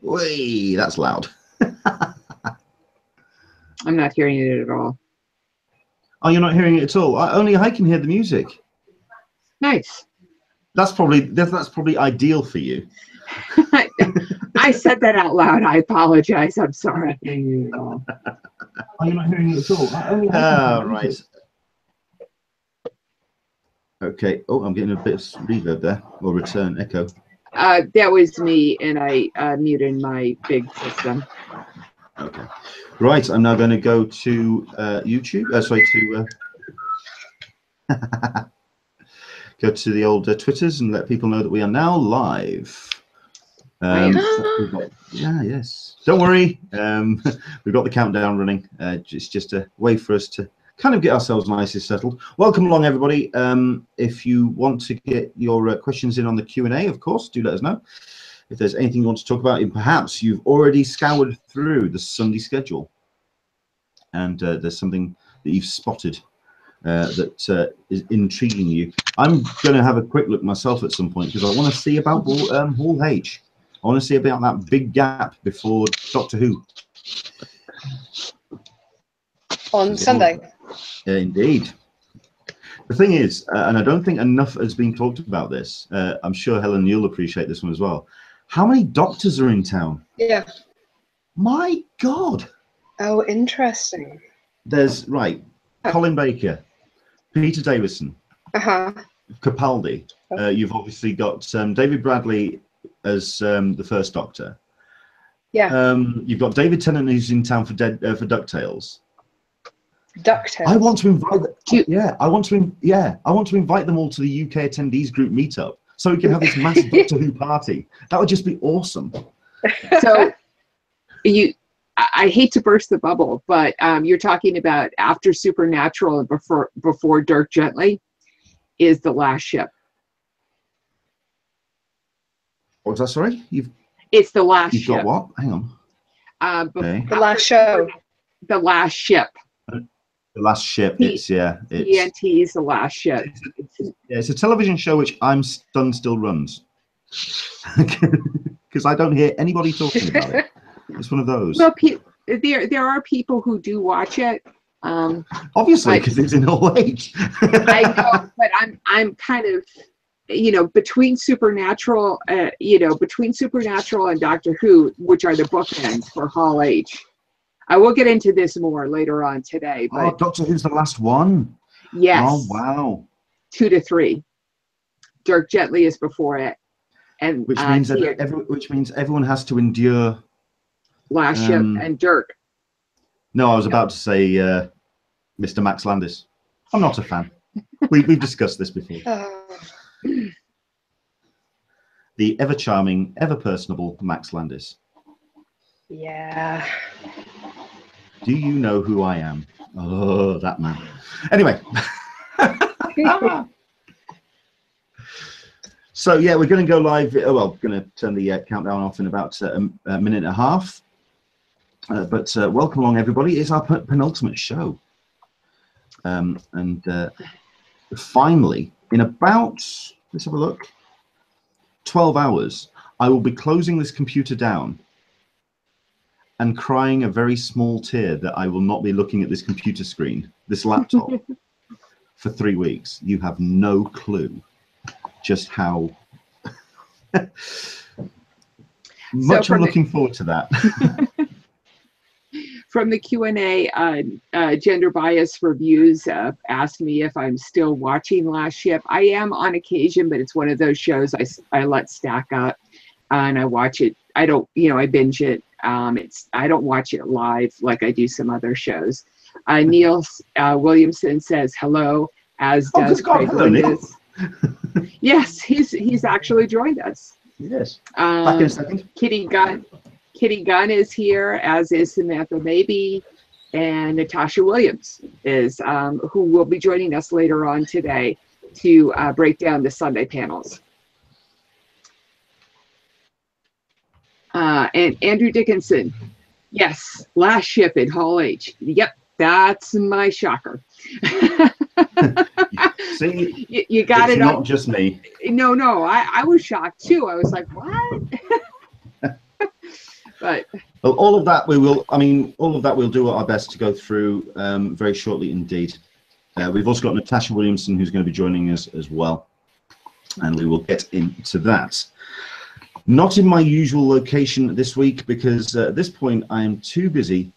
Whee, that's loud. I'm not hearing it at all. Oh, you're not hearing it at all? Only I can hear the music. Nice. That's probably ideal for you. I said that out loud. I apologize. I'm sorry. Oh, you're not hearing it at all? Right. Okay. Oh, I'm getting a bit of reverb there, or return echo. That was me, and I muted my big system. Okay. Right. I'm now going to go to YouTube. Sorry, to go to the old Twitters and let people know that we are now live. Yes. Don't worry. We've got the countdown running. It's just a way for us to kind of get ourselves nicely settled. Welcome along, everybody. If you want to get your questions in on the Q&A, of course, do let us know. If there's anything you want to talk about, and perhaps you've already scoured through the Sunday schedule and there's something that you've spotted that is intriguing you. I'm going to have a quick look myself at some point because I want to see about Hall H. I want to see about that big gap before Doctor Who. On Sunday. Indeed. The thing is, and I don't think enough has been talked about this, I'm sure, Helen, you'll appreciate this one as well. How many doctors are in town? Yeah. My God. Oh, interesting. There's, Colin Baker, Peter Davison, Capaldi. You've obviously got David Bradley as the first Doctor. Yeah. You've got David Tennant, who's in town for DuckTales. DuckTales. I want to invite I want to invite them all to the UK attendees group meetup so we can have this massive Doctor Who party. That would just be awesome. So I hate to burst the bubble, but you're talking about after Supernatural and before Dirk Gently is The Last Ship. What was that? Sorry, it's The Last Ship. You've got what? Hang on. Okay. The Last Show. The Last Ship. The Last Ship. It's TNT's The Last Ship. It's a television show which I'm stunned still runs because I don't hear anybody talking about it. It's one of those. Well, there are people who do watch it. Obviously, because it's in Hall H. I know, but I'm kind of, between Supernatural, between Supernatural and Doctor Who, which are the bookends for Hall H. I will get into this more later on today. But Doctor Who's the last one. Yes. Oh wow. 2 to 3. Dirk Gently is before it, and which means everyone has to endure. Last Ship and Dirk. No, I was about to say Mr. Max Landis. I'm not a fan. We've discussed this before. The ever charming, ever personable Max Landis. Yeah. Do you know who I am? Oh, that man. Anyway. So yeah, we're going to go live. Well, going to turn the countdown off in about a minute and a half. But welcome along, everybody. It's our penultimate show. And finally, in about, let's have a look, 12 hours, I will be closing this computer down and crying a very small tear that I will not be looking at this computer screen, this laptop, for 3 weeks. You have no clue just how much I'm looking forward to that. From the Q&A, Gender Bias Reviews asked me if I'm still watching Last Ship. I am on occasion, but it's one of those shows I let stack up and I watch it. I don't, I binge it. I don't watch it live like I do some other shows. Neil Williamson says hello, as does Craig Lindes. Yes, he's actually joined us. Yes. Back in a second. Kitty Gunn is here, as is Samantha Maybe, and Natasha Williams is who will be joining us later on today to break down the Sunday panels. And Andrew Dickinson, yes, Last Ship in Hall H. Yep, that's my shocker. See, you got it. Not just me. No, I was shocked too. I was like, what? Well, all of that we will. I mean, all of that we'll do our best to go through very shortly indeed. We've also got Natasha Williamson who's going to be joining us as well, and we will get into that. Not in my usual location this week because at this point I am too busy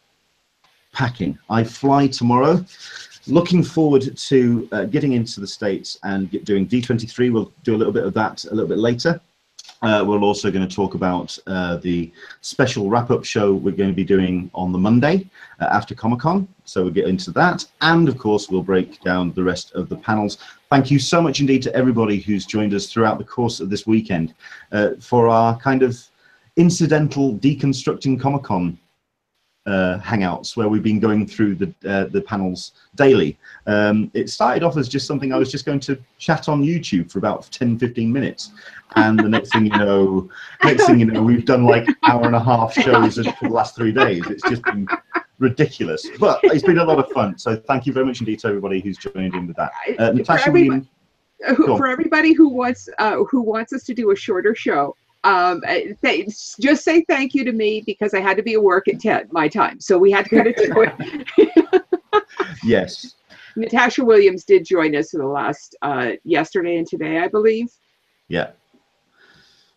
packing. I fly tomorrow. Looking forward to getting into the States and doing D23. We'll do a little bit of that a little bit later. We're also going to talk about the special wrap-up show we're going to be doing on the Monday after Comic-Con. So we'll get into that. And, of course, we'll break down the rest of the panels. Thank you so much indeed to everybody who's joined us throughout the course of this weekend for our kind of incidental deconstructing Comic-Con hangouts where we've been going through the panels daily. It started off as just something I was just going to chat on YouTube for about 10-15 minutes, and the next thing you know we've done like hour-and-a-half shows for the last 3 days. It's just been ridiculous, but it's been a lot of fun. So thank you very much indeed to everybody who's joined in with that. Natasha Williams, for everybody who wants us to do a shorter show, just say thank you to me because I had to be at work at 10 my time, so we had to kind of do it. Yes. Natasha Williams did join us for the last yesterday and today, I believe. Yeah.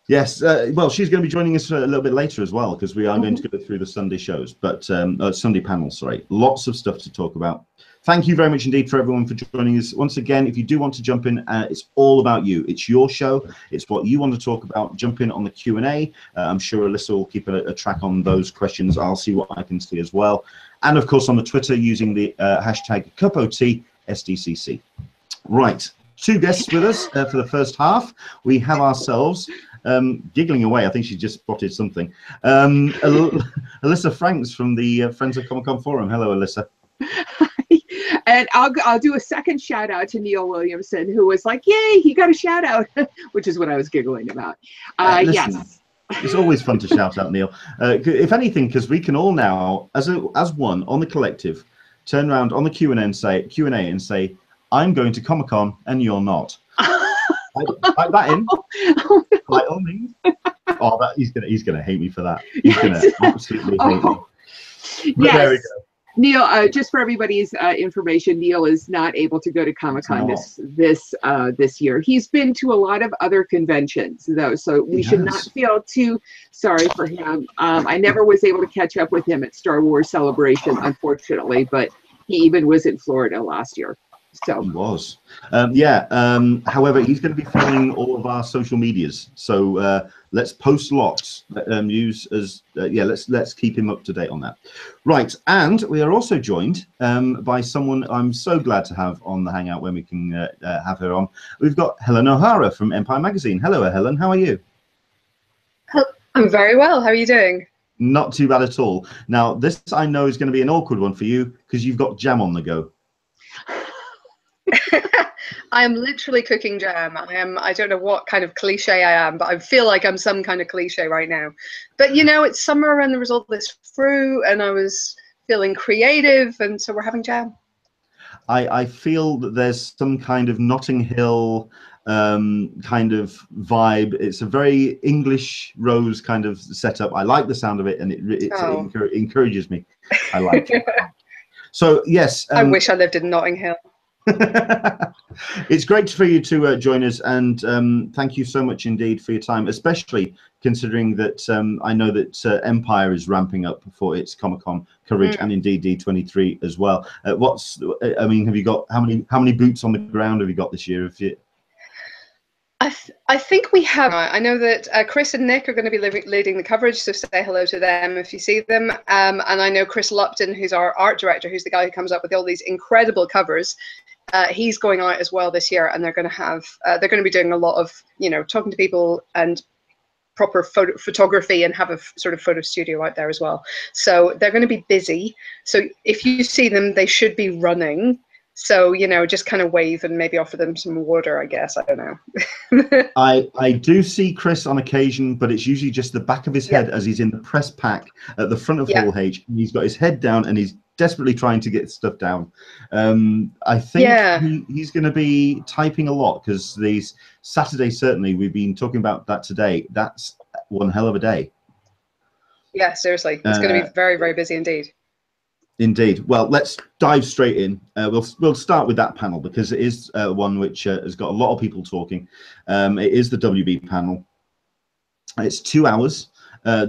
Yes. Well, she's going to be joining us a little bit later as well because we are going to go through the Sunday shows, but Sunday panels. Sorry, lots of stuff to talk about. Thank you very much indeed for everyone for joining us. Once again, if you do want to jump in, it's all about you. It's your show. It's what you want to talk about. Jump in on the Q&A. I'm sure Alyssa will keep a track on those questions. I'll see what I can see as well. And, of course, on the Twitter using the hashtag #CupOTSDCC. Right. 2 guests with us for the first half. We have ourselves, giggling away, I think she just spotted something, Alyssa Franks from the Friends of Comic-Con Forum. Hello, Alyssa. And I'll do a second shout out to Neil Williamson, who was like, "Yay, he got a shout out," which is what I was giggling about. Listen, yes, it's always fun to shout out Neil. If anything, because we can all now, as one on the collective, turn around on the Q&A and say, "I'm going to Comic-Con and you're not." Type that in. By all means. Oh, he's gonna hate me for that. He's gonna absolutely hate me. But yes. There we go. Neil, just for everybody's information, Neil is not able to go to Comic-Con this year. He's been to a lot of other conventions, though, so we should not feel too sorry for him. I never was able to catch up with him at Star Wars Celebration, unfortunately, but he even was in Florida last year. So he was. However, he's going to be following all of our social medias. So let's post lots. Let's keep him up to date on that. Right, and we are also joined by someone I'm so glad to have on the Hangout when we can have her on. We've got Helen O'Hara from Empire Magazine. Hello, Helen. How are you? I'm very well. How are you doing? Not too bad at all. Now, this I know is going to be an awkward one for you because you've got jam on the go. I am literally cooking jam. I don't know what kind of cliche I am, but I feel like I'm some kind of cliche right now. But you know, it's summer and there was all this fruit and I was feeling creative, and so we're having jam. I feel that there's some kind of Notting Hill kind of vibe. It's a very English rose kind of setup. I like the sound of it, and it encourages me. I like it. So yes, I wish I lived in Notting Hill. It's great for you to join us, and thank you so much indeed for your time, especially considering that I know that Empire is ramping up for its Comic-Con coverage and indeed D23 as well. Have you got how many boots on the ground have you got this year? I think we have. I know that Chris and Nick are going to be leading the coverage, so say hello to them if you see them. And I know Chris Lupton, who's our art director, who's the guy who comes up with all these incredible covers. He's going out as well this year, and they're going to be doing a lot of, talking to people and proper photography, and have a sort of photo studio out there as well. So they're going to be busy. So if you see them, they should be running. So, just kind of wave and maybe offer them some water, I guess. I don't know. I do see Chris on occasion, but it's usually just the back of his head as he's in the press pack at the front of Hall H. And he's got his head down and he's desperately trying to get stuff down. I think he's going to be typing a lot, because these Saturday, certainly, we've been talking about that today. That's one hell of a day. Yeah, seriously, it's going to be very, very busy indeed. Indeed. Well, let's dive straight in. We'll start with that panel because it is one which has got a lot of people talking. It is the WB panel. It's 2 hours.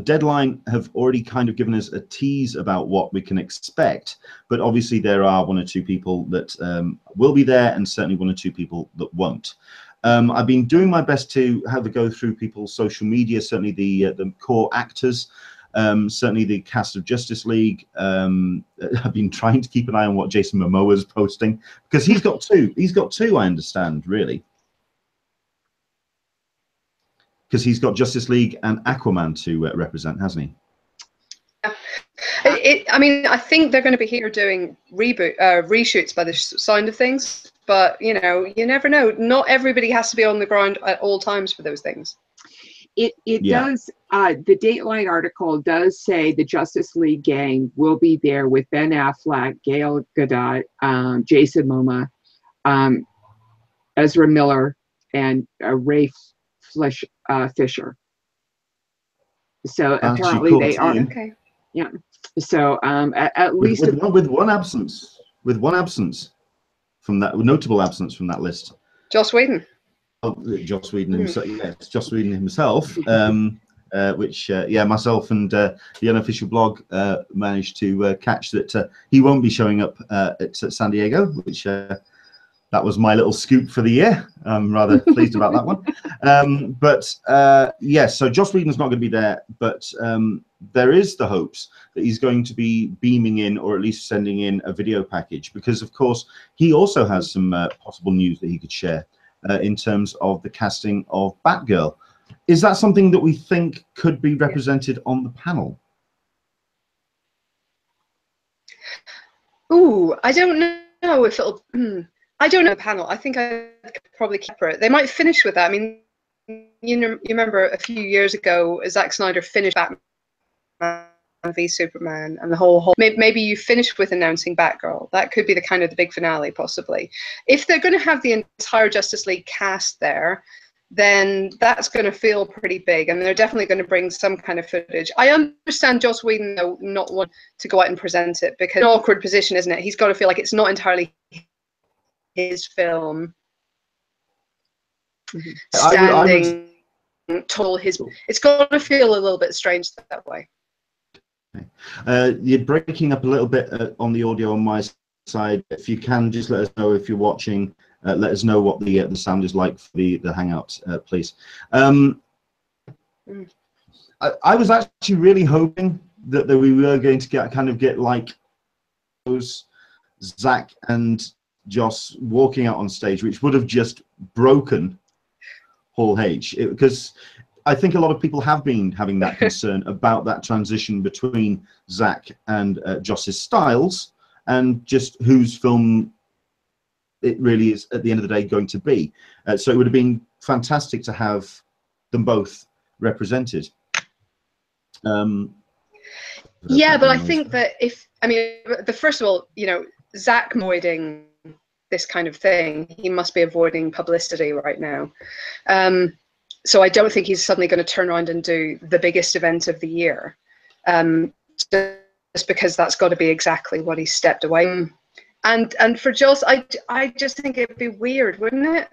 Deadline have already kind of given us a tease about what we can expect, but obviously there are 1 or 2 people that will be there, and certainly 1 or 2 people that won't. I've been doing my best to have a go through people's social media, certainly the core actors. Certainly the cast of Justice League. I've been trying to keep an eye on what Jason Momoa's posting, because he's got two. He's got 2, I understand, really. Because he's got Justice League and Aquaman to represent, hasn't he? Yeah. I mean, I think they're going to be here doing reshoots by the sound of things, but you know, you never know. Not everybody has to be on the ground at all times for those things. It does. The Dateline article does say the Justice League gang will be there with Ben Affleck, Gal Gadot, Jason Momoa, Ezra Miller, and Ray Fisher. So apparently they are. Okay. Yeah. So at least with one absence, from that notable absence from that list. Joss Whedon. Oh, Joss Whedon himself. Yes, Joss Whedon himself. Which myself and the unofficial blog managed to catch that he won't be showing up at San Diego, which that was my little scoop for the year. I'm rather pleased about that one. Yes, so Joss Whedon's not going to be there, but there is the hopes that he's going to be beaming in, or at least sending in a video package, because of course he also has some possible news that he could share in terms of the casting of Batgirl. Is that something that we think could be represented on the panel? Ooh, I don't know if it'll. I don't know the panel. I think I could probably keep it. They might finish with that. I mean, you remember a few years ago, Zack Snyder finished Batman v Superman, and the whole. Maybe you finish with announcing Batgirl. That could be the kind of the big finale, possibly. If they're going to have the entire Justice League cast there, then that's going to feel pretty big, and they're definitely going to bring some kind of footage. I understand Joss Whedon, though, not want to go out and present it, because it's an awkward position, isn't it? He's got to feel like it's not entirely his film. Standing tall, it's got to feel a little bit strange that way. You're breaking up a little bit on the audio on my side. If you can, just let us know if you're watching. Let us know what the sound is like for the Hangout, please. I was actually really hoping that we were going to get like those Zach and Joss walking out on stage, which would have just broken Hall H, because I think a lot of people have been having that concern about that transition between Zach and Joss's styles, and just whose film it really is at the end of the day going to be. So it would have been fantastic to have them both represented. Yeah, but I think that first of all, you know, Zach avoiding this kind of thing, he must be avoiding publicity right now. So I don't think he's suddenly going to turn around and do the biggest event of the year, just because that's got to be exactly what he stepped away. And for Joss, I just think it'd be weird, wouldn't it?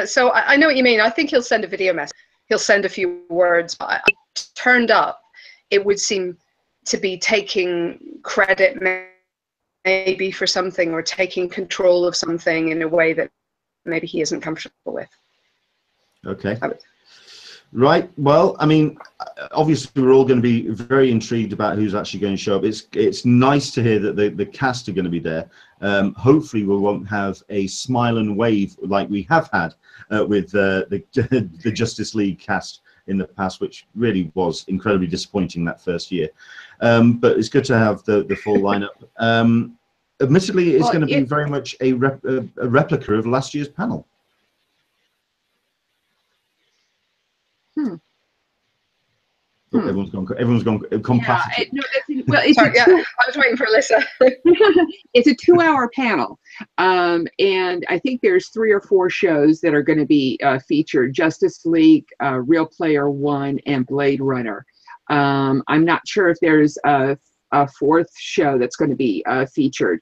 So I know what you mean. I think he'll send a video message. He'll send a few words. But turned up, it would seem to be taking credit maybe for something, or taking control of something in a way that maybe he isn't comfortable with. Okay. Right. Well, I mean, obviously we're all going to be very intrigued about who's actually going to show up. It's nice to hear that the cast are going to be there. Hopefully we won't have a smile and wave like we have had with the Justice League cast in the past, which really was incredibly disappointing that first year. But it's good to have the full lineup. Admittedly, it's going to be very much a replica of last year's panel. Everyone's gone compatible. Sorry, I was waiting for Alyssa. It's a 2-hour panel, and I think there's 3 or 4 shows that are going to be featured: Justice League, Real Player One, and Blade Runner. I'm not sure if there's a fourth show that's going to be featured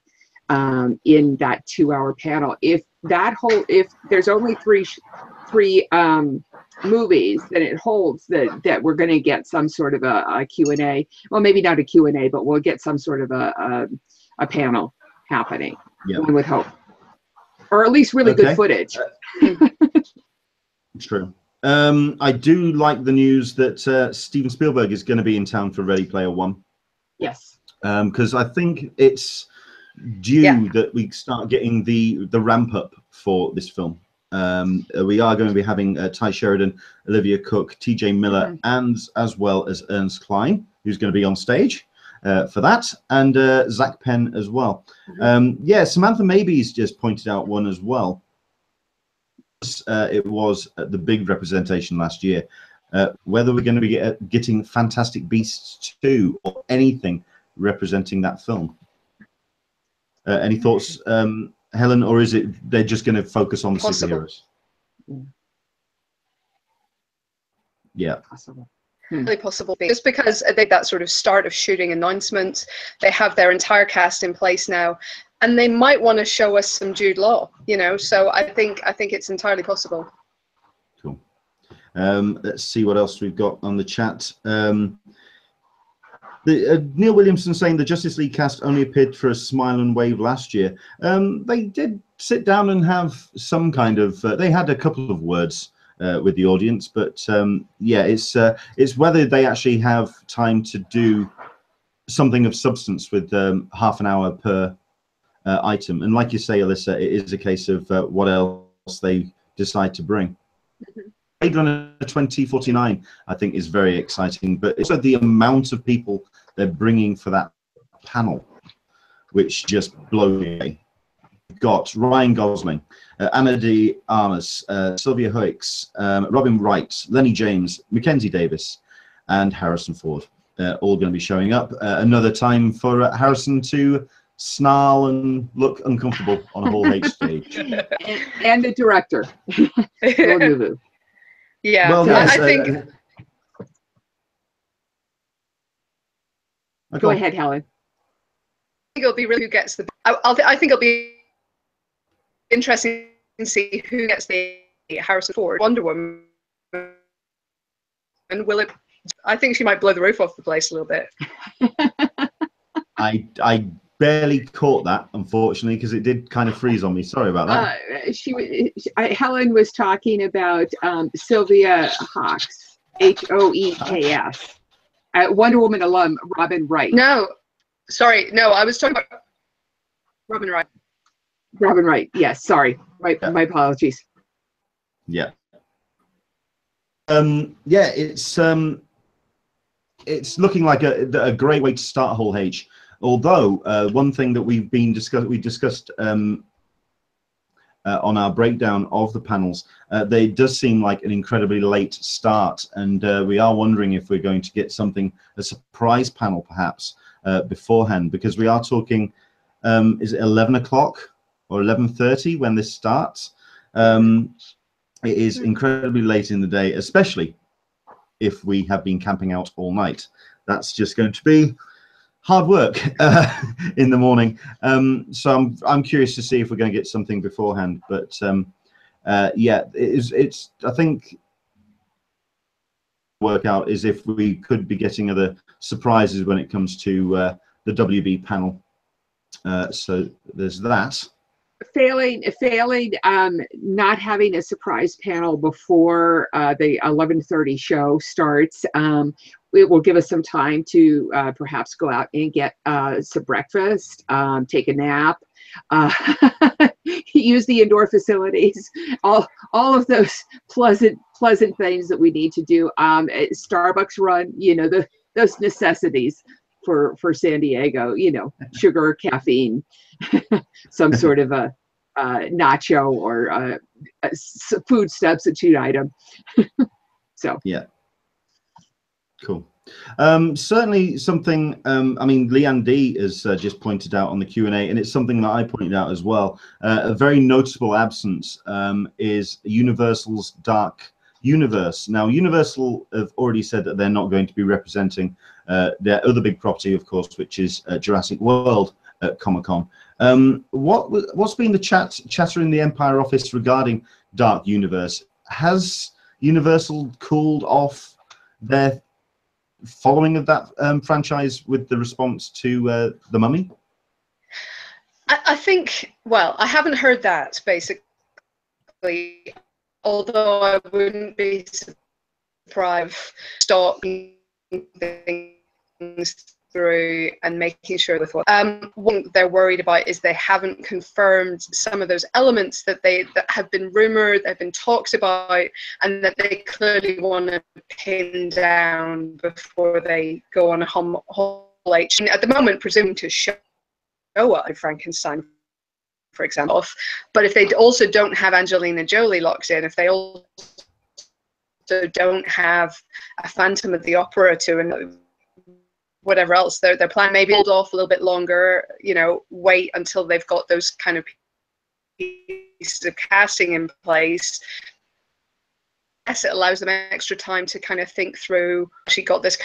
in that 2-hour panel. If there's only three movies, then it holds that we're going to get some sort of a Q&A. Well, maybe not a Q&A, but we'll get some sort of a panel happening. Yep. One would hope, or at least really good footage. True. I do like the news that Steven Spielberg is going to be in town for Ready Player One. Yes. Because I think it's due that we start getting the ramp up for this film. We are going to be having Ty Sheridan, Olivia Cook, TJ Miller, and as well as Ernst Cline, who's going to be on stage for that, and Zach Penn as well. Yeah, Samantha Maybe's just pointed out one as well. It was the big representation last year. Whether we're going to be getting Fantastic Beasts 2 or anything representing that film. Any thoughts, Helen, or is it they're just going to focus on the superheroes? Yeah. Possible. Really possible, just because I think that sort of start of shooting announcements, they have their entire cast in place now, and they might want to show us some Jude Law, you know. So I think it's entirely possible. Cool. Let's see what else we've got on the chat. Neil Williamson saying the Justice League cast only appeared for a smile and wave last year. They did sit down and have some kind of. They had a couple of words with the audience, but yeah, it's whether they actually have time to do something of substance with half an hour per item. And like you say, Alyssa, it is a case of what else they decide to bring. Blade Runner 2049, I think, is very exciting, but it's also the amount of people they're bringing for that panel, which just blows me away. We've got Ryan Gosling, Ana de Armas, Sylvia Hoeks, Robin Wright, Lenny James, Mackenzie Davis, and Harrison Ford, all going to be showing up. Another time for Harrison to snarl and look uncomfortable on a Hall H stage. And the director. Yeah, well, yes, I think. Go ahead, Helen. I think it'll be really who gets the. I think it'll be interesting to see who gets the Harrison Ford Wonder Woman. And will it? I think she might blow the roof off the place a little bit. I barely caught that, unfortunately, because it did kind of freeze on me. Sorry about that. Helen was talking about Sylvia Hoeks, Hoeks, Wonder Woman alum Robin Wright. No, sorry, no, I was talking about Robin Wright. Robin Wright, yes, sorry, my apologies. Yeah. Yeah, it's looking like a great way to start Hall H. Although one thing that we discussed on our breakdown of the panels, they does seem like an incredibly late start, and we are wondering if we're going to get a surprise panel perhaps beforehand, because we are talking, is it 11 o'clock or 11:30 when this starts? It is incredibly late in the day, especially if we have been camping out all night. That's just going to be hard work in the morning. So I'm curious to see if we're going to get something beforehand. But yeah, it's I think workout is if we could be getting other surprises when it comes to the WB panel. So there's that. Failing not having a surprise panel before the 11:30 show starts, it will give us some time to perhaps go out and get some breakfast, take a nap, use the indoor facilities, all of those pleasant things that we need to do. Starbucks run, you know, those necessities for San Diego, you know, sugar, caffeine, some sort of a nacho or a food substitute item. So yeah, cool. Certainly something. I mean, Leanne D has just pointed out on the Q&A, and it's something that I pointed out as well. A very noticeable absence is Universal's Dark Universe. Now, Universal have already said that they're not going to be representing their other big property, of course, which is Jurassic World at Comic-Con. What's been the chatter in the Empire office regarding Dark Universe? Has Universal cooled off their following of that franchise with the response to The Mummy? I think, well, I haven't heard that, basically, although I wouldn't be surprised stopping things through and making sure with what they're worried about is they haven't confirmed some of those elements that have been rumored, they've been talked about, and that they clearly want to pin down before they go on a whole H. At the moment, presumed to show up Frankenstein, for example, but if they also don't have Angelina Jolie locked in, if they also don't have a Phantom of the Opera to and whatever else, their plan maybe hold off a little bit longer, you know, wait until they've got those kind of pieces of casting in place. Yes, it allows them extra time to kind of think through, she got this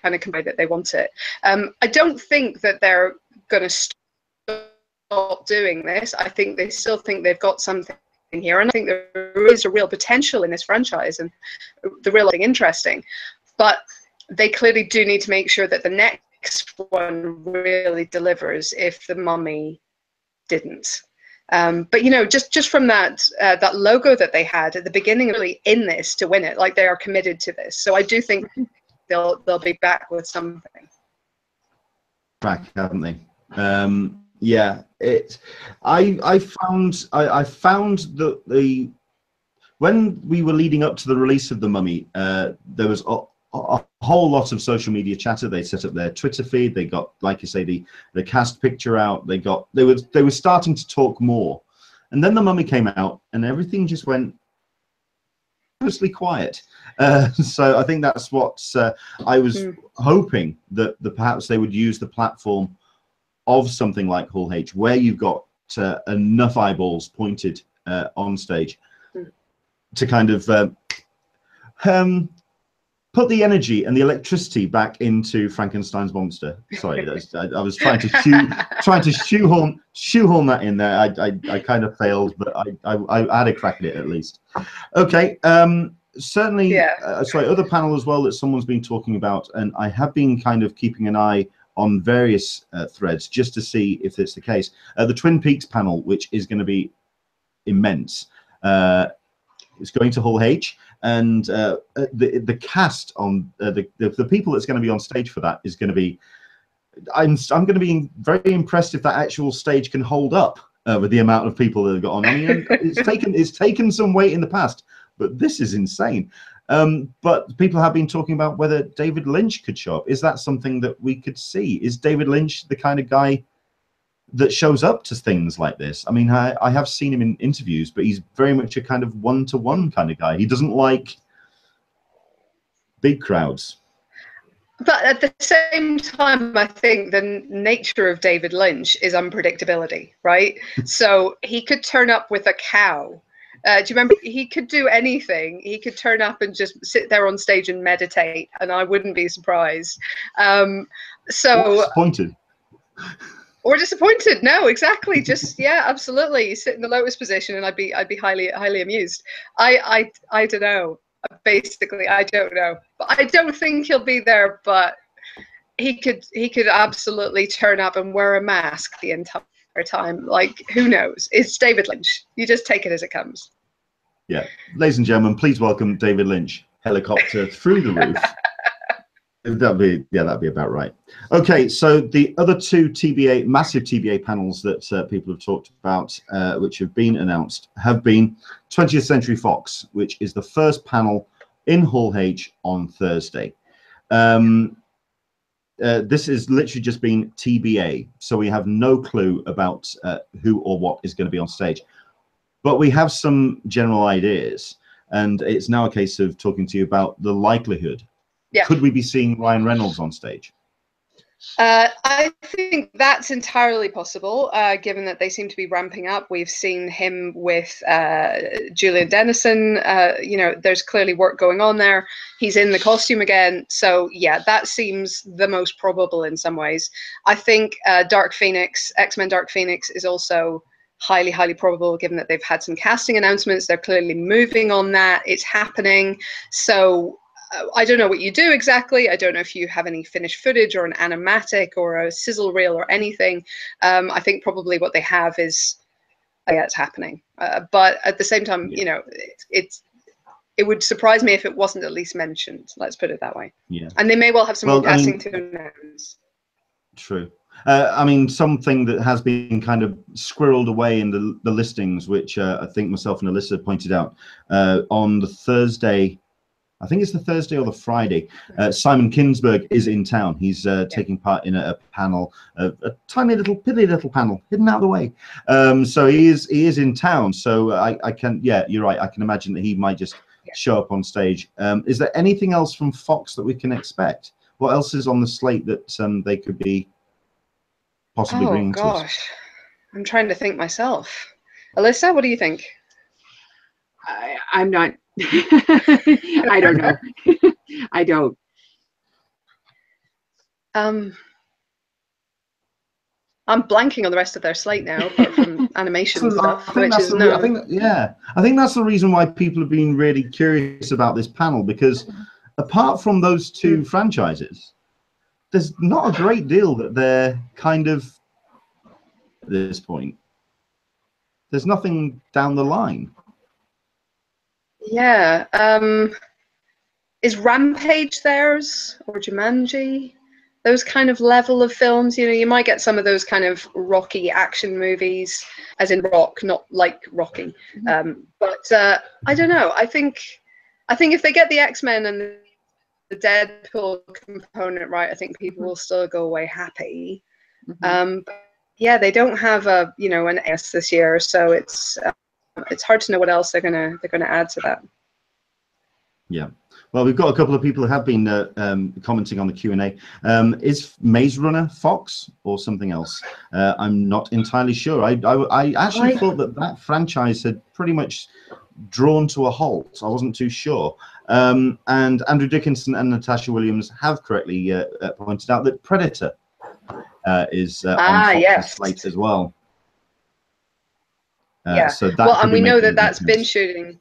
kind of combine that they want it. I don't think that they're going to stop doing this. I think they still think they've got something here, and I think there is a real potential in this franchise and the real thing interesting, but they clearly do need to make sure that the next one really delivers if The Mummy didn't. But you know, just from that that logo that they had at the beginning, really in this to win it, like they are committed to this. So I do think they'll be back with something. Back, haven't they? Yeah, I found that when we were leading up to the release of The Mummy, there was a whole lot of social media chatter. They set up their Twitter feed. They got, like you say, the cast picture out. They were starting to talk more, and then The Mummy came out, and everything just went mostly quiet. So I think that's what I was hoping that perhaps they would use the platform of something like Hall H, where you've got enough eyeballs pointed on stage to kind of put the energy and the electricity back into Frankenstein's monster. Sorry, I was trying to shoehorn that in there. I kind of failed, but I had a crack at it at least. Okay. Certainly, yeah. Sorry, other panel as well that someone's been talking about, and I have been kind of keeping an eye on various threads just to see if it's the case. The Twin Peaks panel, which is going to be immense, it's going to Hall H, and the cast on the people that's going to be on stage for that is going to be. I'm going to be very impressed if that actual stage can hold up with the amount of people that have got on. I mean, it's taken some weight in the past, but this is insane. But people have been talking about whether David Lynch could show up. Is that something that we could see? Is David Lynch the kind of guy that shows up to things like this? I mean, I have seen him in interviews, but he's very much a kind of one-to-one kind of guy. He doesn't like big crowds. But at the same time, I think the nature of David Lynch is unpredictability, right? So he could turn up with a cow. Do you remember? He could do anything. He could turn up and just sit there on stage and meditate, and I wouldn't be surprised. So disappointed. Or disappointed? No, exactly. Just yeah, absolutely. You sit in the lotus position, and I'd be highly amused. I don't know. Basically, I don't know. But I don't think he'll be there. But he could absolutely turn up and wear a mask the entire time. Like, who knows? It's David Lynch. You just take it as it comes. Yeah, ladies and gentlemen, please welcome David Lynch, helicopter through the roof. That'd be about right. Okay, so the other two massive TBA panels that people have talked about, which have been announced, have been 20th Century Fox, which is the first panel in Hall H on Thursday. This is literally just been TBA, so we have no clue about who or what is going to be on stage. But we have some general ideas, and it's now a case of talking to you about the likelihood. Yeah. Could we be seeing Ryan Reynolds on stage? I think that's entirely possible, given that they seem to be ramping up. We've seen him with Julian Dennison. You know, there's clearly work going on there. He's in the costume again. So, yeah, that seems the most probable in some ways. I think Dark Phoenix, X-Men Dark Phoenix is also highly, highly probable, given that they've had some casting announcements. They're clearly moving on that. It's happening. So I don't know what you do exactly. I don't know if you have any finished footage or an animatic or a sizzle reel or anything. I think probably what they have is, yeah, it's happening. But at the same time, you know, it would surprise me if it wasn't at least mentioned. Let's put it that way. Yeah. And they may well have some more casting to announce. True. I mean, something that has been kind of squirreled away in the listings, which I think myself and Alyssa pointed out on the Thursday. I think it's the Thursday or the Friday. Simon Kinberg is in town. He's taking part in a panel, a tiny little, piddly little panel, hidden out of the way. So he is in town. So I can, yeah, you're right. I can imagine that he might just show up on stage. Is there anything else from Fox that we can expect? What else is on the slate that they could be possibly bringing to us? Oh gosh, I'm trying to think myself. Alyssa, what do you think? I'm not. I don't know. I don't. I'm blanking on the rest of their slate now, apart from animation and stuff. I think that's the reason why people have been really curious about this panel, because apart from those two franchises, there's not a great deal that they're kind of at this point. There's nothing down the line. Yeah. Is Rampage theirs, or Jumanji? Those kind of level of films, you know, you might get some of those kind of Rocky action movies, as in Rock, not like Rocky. But I don't know. I think if they get the X-Men and the Deadpool component right, I think people will still go away happy. But yeah, they don't have a, you know, an S this year, so it's hard to know what else they're gonna add to that. Yeah. Well, we've got a couple of people who have been commenting on the Q&A. Is Maze Runner Fox or something else? I'm not entirely sure. I actually thought that franchise had pretty much drawn to a halt. I wasn't too sure. And Andrew Dickinson and Natasha Williams have correctly pointed out that Predator is on Fox's slate as well. Yeah. So that well, and we know that that's been shooting.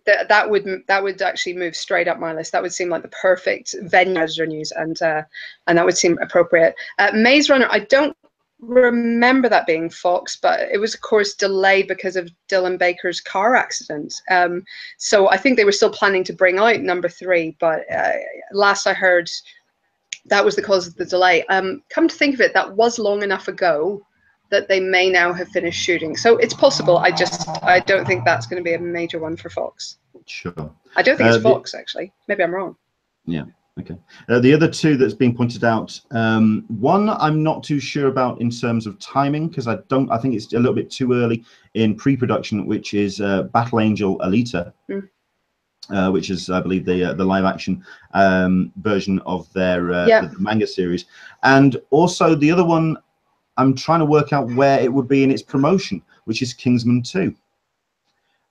That would actually move straight up my list. That would seem like the perfect venue as news, and that would seem appropriate. Maze Runner, I don't remember that being Fox, but it was of course delayed because of Dylan Baker's car accident. So I think they were still planning to bring out number 3, but last I heard, that was the cause of the delay. Come to think of it, that was long enough ago that they may now have finished shooting. So it's possible. I don't think that's going to be a major one for Fox. Sure. I don't think it's Fox, actually. Maybe I'm wrong. Yeah. Okay. The other two that's been pointed out, one I'm not too sure about in terms of timing, because I think it's a little bit too early in pre-production, which is Battle Angel Alita, which is, I believe, the live action version of their the manga series. And also the other one, I'm trying to work out where it would be in its promotion, which is Kingsman 2.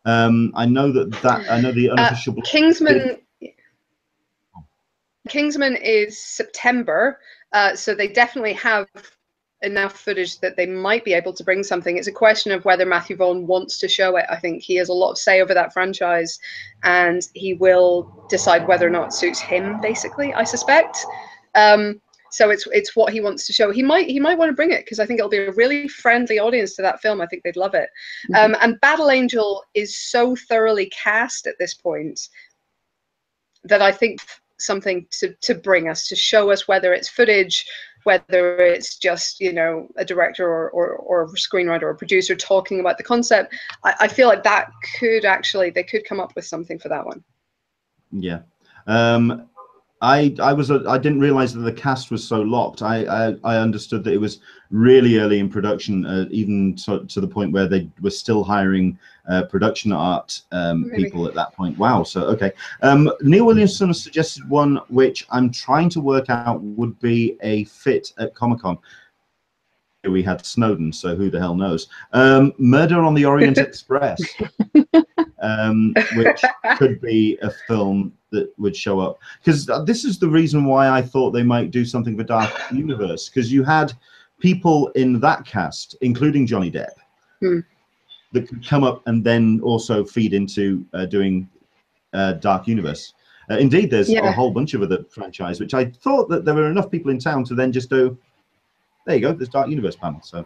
I know the unofficial Kingsman is September, so they definitely have enough footage that they might be able to bring something. It's a question of whether Matthew Vaughn wants to show it. I think he has a lot of say over that franchise, and he will decide whether or not it suits him, basically, I suspect. So it's what he wants to show. He might want to bring it, because I think it'll be a really friendly audience to that film. I think they'd love it. And Battle Angel is so thoroughly cast at this point that I think something to bring us, to show us, whether it's footage, whether it's just, you know, a director or a screenwriter or a producer talking about the concept. I feel like that could actually, they could come up with something for that one. Yeah. I didn't realize that the cast was so locked. I understood that it was really early in production, even to the point where they were still hiring production art people at that point. Wow. So okay. Neil Williamson has suggested one which I'm trying to work out would be a fit at Comic-Con. We had Snowden, so who the hell knows? Murder on the Orient Express, which could be a film that would show up. Because this is the reason why I thought they might do something for Dark Universe, because you had people in that cast, including Johnny Depp, that could come up and then also feed into doing Dark Universe. Indeed, there's a whole bunch of other franchise, which I thought that there were enough people in town to then just do. There you go. There's Dark Universe panel. So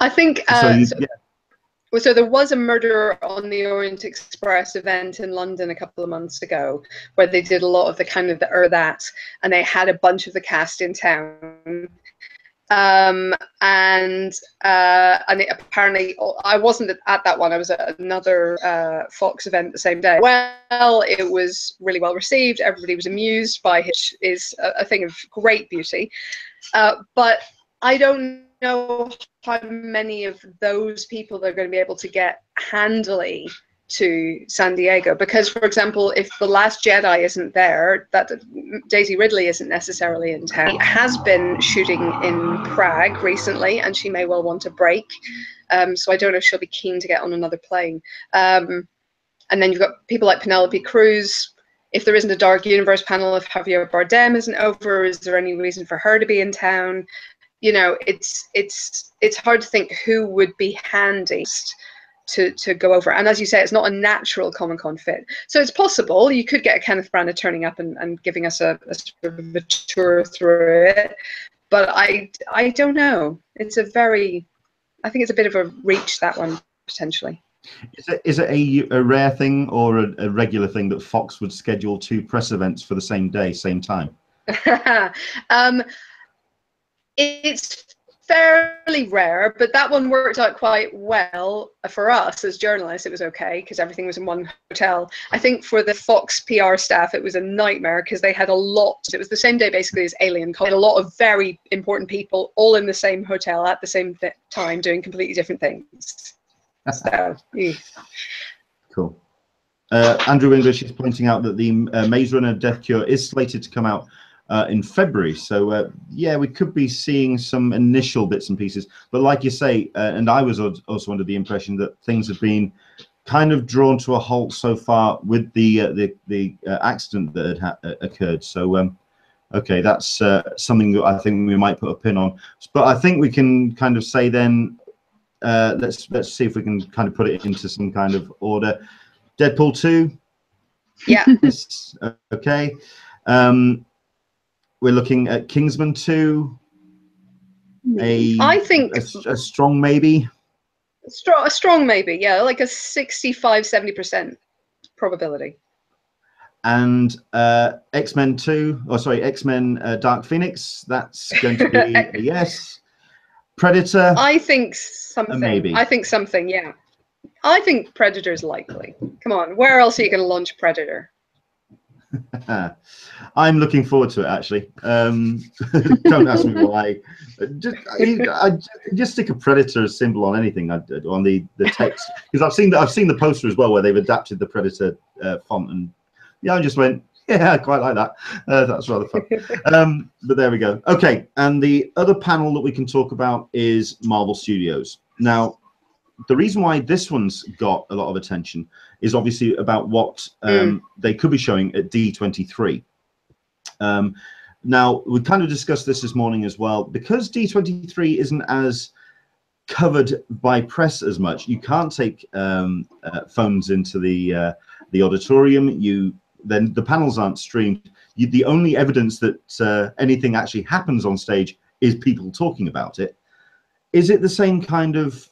I think so there was a Murder on the Orient Express event in London a couple of months ago where they did a lot of the kind of that, and they had a bunch of the cast in town. And it apparently, I wasn't at that one. I was at another Fox event the same day. Well, it was really well received. Everybody was amused by it, which is a thing of great beauty. But I don't know how many of those people they're going to be able to get handily to San Diego, because, for example, if The Last Jedi isn't there, that Daisy Ridley isn't necessarily in town. She has been shooting in Prague recently, and she may well want a break. So I don't know if she'll be keen to get on another plane. And then you've got people like Penelope Cruz. If there isn't a Dark Universe panel, if Javier Bardem isn't over, is there any reason for her to be in town? You know, it's hard to think who would be handy to go over. And as you say, it's not a natural Comic-Con fit. So it's possible you could get a Kenneth Branagh turning up and giving us a sort of a tour through it. But I don't know. It's I think it's a bit of a reach, that one, potentially. Is it a rare thing or a regular thing that Fox would schedule 2 press events for the same day, same time? It's fairly rare, but that one worked out quite well for us as journalists. It was okay because everything was in one hotel. I think for the Fox PR staff, it was a nightmare because they had a lot. It was the same day basically as Alien. Had a lot of very important people all in the same hotel at the same time doing completely different things. So, cool. Andrew English is pointing out that the Maze Runner Death Cure is slated to come out in February, so yeah, we could be seeing some initial bits and pieces. But like you say, and I was also under the impression that things have been kind of drawn to a halt so far with the accident that had occurred. So okay, that's something that I think we might put a pin on. But I think we can kind of say then, let's see if we can kind of put it into some kind of order. Deadpool 2. Yeah. Yes. Okay. We're looking at Kingsman 2. I think a strong maybe. A strong maybe, yeah, like a 65-70% probability. And X-Men 2, or sorry, X-Men Dark Phoenix. That's going to be a yes. Predator. I think something. Maybe. I think something. Yeah. I think Predator's likely. Come on, where else are you going to launch Predator? I'm looking forward to it, actually. Don't ask me why. Just stick a Predator symbol on anything on the text, because I've seen the poster as well where they've adapted the Predator font, and yeah, I just went, yeah, I quite like that. That's rather fun. But there we go. Okay, and the other panel that we can talk about is Marvel Studios. Now, the reason why this one's got a lot of attention is obviously about what they could be showing at D23. Now, we kind of discussed this morning as well. Because D23 isn't as covered by press as much, you can't take phones into the auditorium. Then the panels aren't streamed. The only evidence that anything actually happens on stage is people talking about it. Is it the same kind of?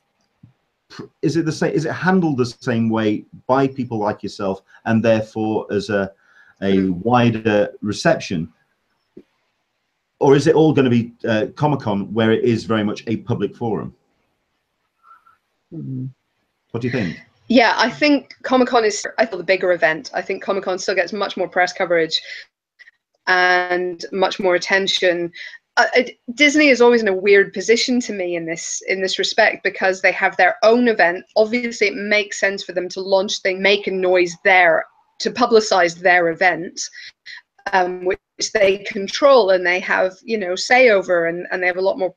Is it handled the same way by people like yourself, and therefore as a wider reception, or is it all going to be Comic-Con where it is very much a public forum? What do you think? Yeah, I think Comic-Con is the bigger event. I think Comic-Con still gets much more press coverage. and much more attention. Disney is always in a weird position to me in this respect, because they have their own event. Obviously, it makes sense for them to launch things, make a noise there, to publicize their event, which they control and they have, you know, say over, and they have a lot more,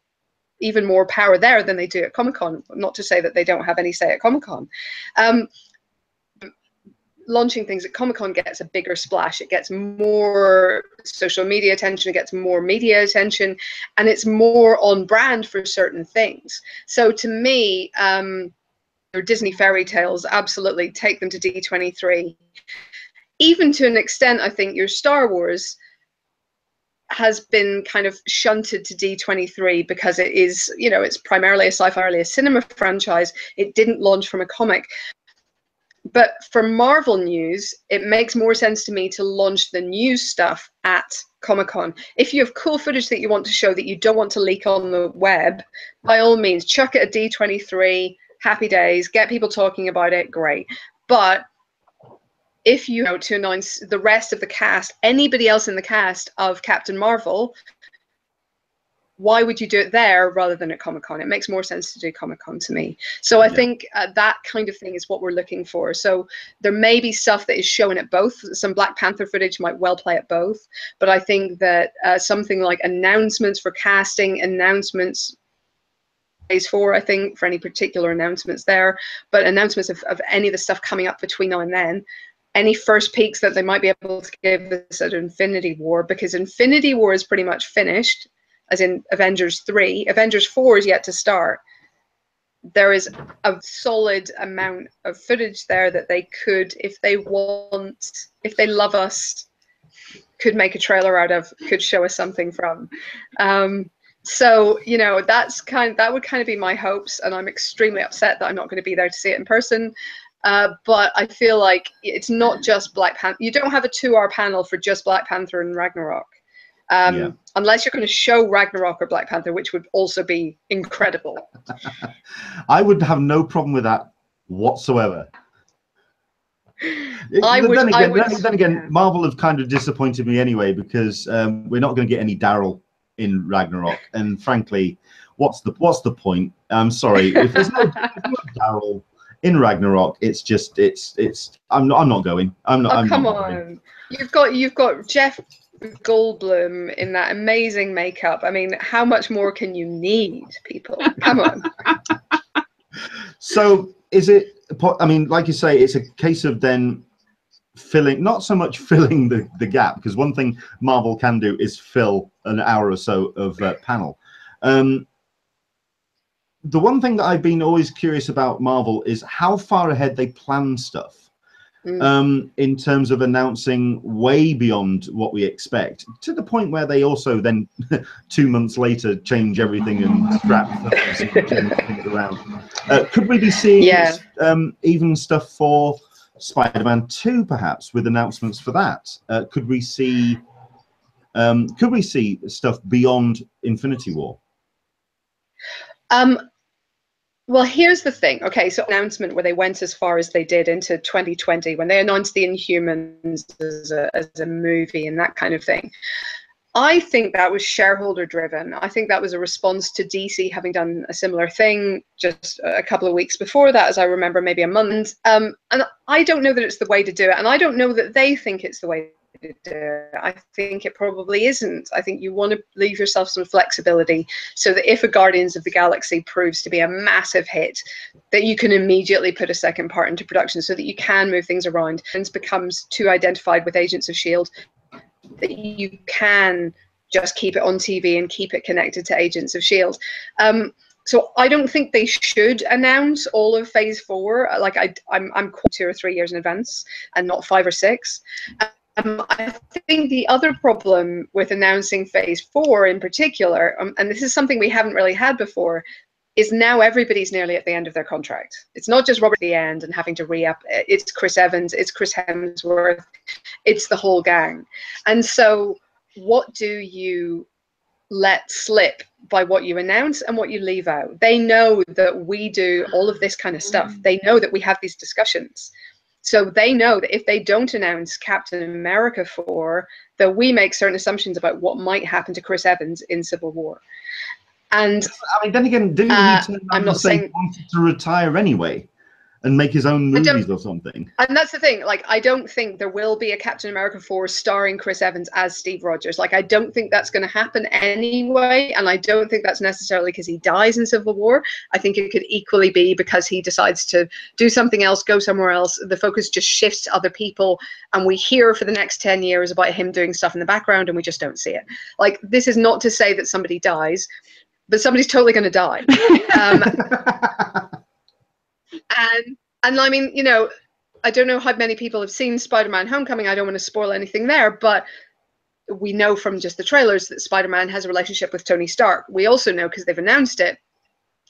even more power there than they do at Comic-Con. Not to say that they don't have any say at Comic-Con. Launching things at Comic-Con gets a bigger splash. It gets more social media attention, it gets more media attention, and it's more on brand for certain things. So to me, your Disney fairy tales, absolutely take them to D23. Even to an extent, I think your Star Wars has been kind of shunted to D23 because it is, you know, it's primarily a sci-fi, a cinema franchise. It didn't launch from a comic. But for Marvel news, it makes more sense to me to launch the news stuff at Comic-Con. If you have cool footage that you want to show that you don't want to leak on the web, by all means, chuck it at D23, happy days, get people talking about it, great. But if you know, to announce the rest of the cast, anybody else in the cast of Captain Marvel, why would you do it there rather than at Comic-Con? It makes more sense to do Comic-Con to me. So I think that kind of thing is what we're looking for. So there may be stuff that is shown at both. Some Black Panther footage might well play at both. But I think that something like announcements for casting, announcements, phase 4, I think, for any particular announcements there, but announcements of any of the stuff coming up between now and then, any first peeks that they might be able to give us at Infinity War, because Infinity War is pretty much finished, as in Avengers 3. Avengers 4 is yet to start. There is a solid amount of footage there that they could, if they want, if they love us, could make a trailer out of, could show us something from. So, you know, that would kind of be my hopes, and I'm extremely upset that I'm not going to be there to see it in person. But I feel like it's not just Black Panther. You don't have a 2-hour panel for just Black Panther and Ragnarok. Unless you're going to show Ragnarok or Black Panther, which would also be incredible. I would have no problem with that whatsoever. Then again, Marvel have kind of disappointed me anyway, because we're not going to get any Daryl in Ragnarok, and frankly, what's the point? I'm sorry, if there's no Daryl in Ragnarok, it's just I'm not going. I'm not. Oh, I'm come not on, going. You've got Jeff Goldblum in that amazing makeup. I mean, how much more can you need, people? Come on. So is it, I mean, like you say, it's a case of then filling, not so much filling the gap, because one thing Marvel can do is fill an hour or so of panel. The one thing that I've been always curious about Marvel is how far ahead they plan stuff. In terms of announcing way beyond what we expect, to the point where they also then 2 months later change everything and scrap films and change things around. Could we be seeing even stuff for Spider-Man 2 perhaps, with announcements for that? Could we see stuff beyond Infinity War? Well, here's the thing. Okay, so announcement where they went as far as they did into 2020, when they announced the Inhumans as a movie and that kind of thing. I think that was shareholder driven. I think that was a response to DC having done a similar thing just a couple of weeks before that, as I remember, maybe a month. And I don't know that it's the way to do it. And I don't know that they think it's the way to do it. I think it probably isn't. I think you want to leave yourself some flexibility so that if a Guardians of the Galaxy proves to be a massive hit, that you can immediately put a second part into production so that you can move things around. And it becomes too identified with Agents of S.H.I.E.L.D. that you can just keep it on TV and keep it connected to Agents of S.H.I.E.L.D. So I don't think they should announce all of Phase 4. Like I'm 2 or 3 years in advance and not 5 or 6. I think the other problem with announcing Phase 4 in particular, and this is something we haven't really had before, is now everybody's nearly at the end of their contract. It's not just Robert at the end and having to re-up. It's Chris Evans, it's Chris Hemsworth, it's the whole gang. And so what do you let slip by what you announce and what you leave out? They know that we do all of this kind of stuff. They know that we have these discussions. So they know that if they don't announce Captain America 4, that we make certain assumptions about what might happen to Chris Evans in Civil War. And I mean, then again, didn't he turn around and say he wanted to retire anyway and make his own movies or something? And that's the thing. Like, I don't think there will be a Captain America 4 starring Chris Evans as Steve Rogers. Like, I don't think that's going to happen anyway. And I don't think that's necessarily because he dies in Civil War. I think it could equally be because he decides to do something else, go somewhere else. The focus just shifts to other people. And we hear for the next 10 years about him doing stuff in the background and we just don't see it. Like, this is not to say that somebody dies, but somebody's totally going to die. And I mean, you know, I don't know how many people have seen Spider-Man Homecoming. I don't want to spoil anything there, but we know from just the trailers that Spider-Man has a relationship with Tony Stark. We also know, because they've announced it,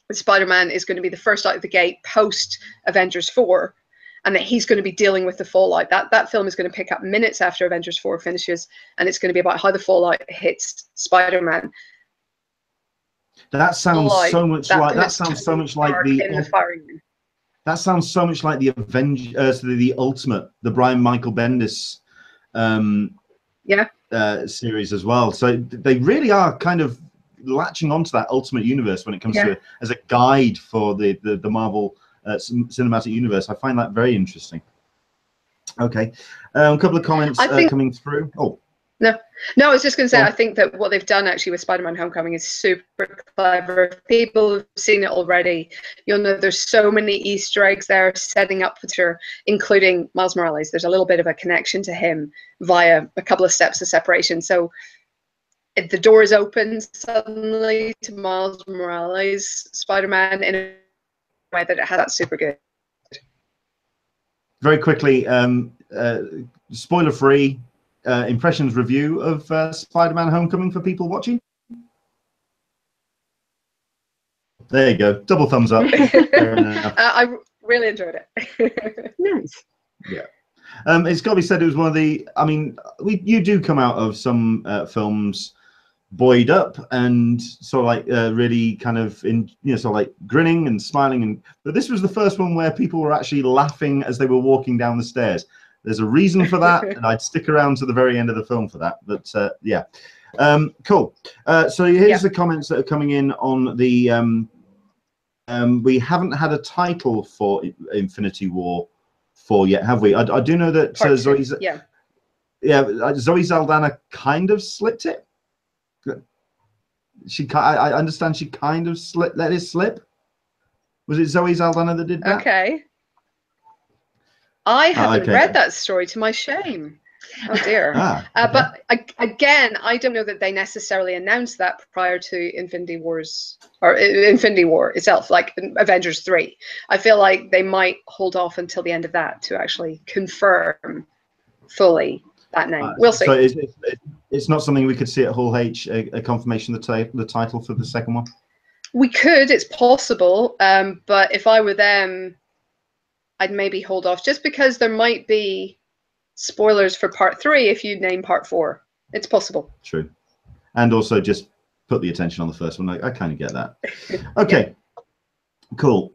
that Spider-Man is going to be the first out of the gate post Avengers 4, and that he's going to be dealing with the fallout. That film is going to pick up minutes after Avengers 4 finishes, and it's going to be about how the fallout hits Spider-man. That sounds so much like that sounds so much like the that sounds so much like the the Ultimate, the Brian Michael Bendis series as well. So they really are kind of latching onto that Ultimate Universe when it comes to as a guide for the Marvel cinematic universe. I find that very interesting. Okay, a couple of comments coming through. Oh. No, I was just going to say, I think that what they've done actually with Spider-Man Homecoming is super clever. If people have seen it already, you'll know there's so many Easter eggs there setting up for, including Miles Morales. There's a little bit of a connection to him via a couple of steps of separation. So if the door is open suddenly to Miles Morales, Spider-Man, in a way that it has, that's super good. Very quickly, spoiler-free, impressions review of Spider-Man Homecoming for people watching. There you go, double thumbs up. I really enjoyed it. Nice. Yeah, it's got to be said, it was one of the, I mean, you do come out of some films buoyed up and sort of like really kind of in, you know, sort of like grinning and smiling, but this was the first one where people were actually laughing as they were walking down the stairs. There's a reason for that, and I'd stick around to the very end of the film for that. But yeah, cool. So here's the comments that are coming in on the. We haven't had a title for Infinity War 4 yet, have we? I do know that Zoe Saldana kind of slipped it. I understand she kind of let it slip. Was it Zoe Saldana that did that? Okay. I haven't read that story, to my shame. Oh dear. But again, I don't know that they necessarily announced that prior to Infinity War itself, like Avengers 3. I feel like they might hold off until the end of that to actually confirm fully that name. We'll see. So it's not something we could see at Hall H, a confirmation of the title for the second one? We could, it's possible. But if I were them, I'd maybe hold off, just because there might be spoilers for part 3 if you name part 4. It's possible. True. And also just put the attention on the first one. I kind of get that. Okay. Cool.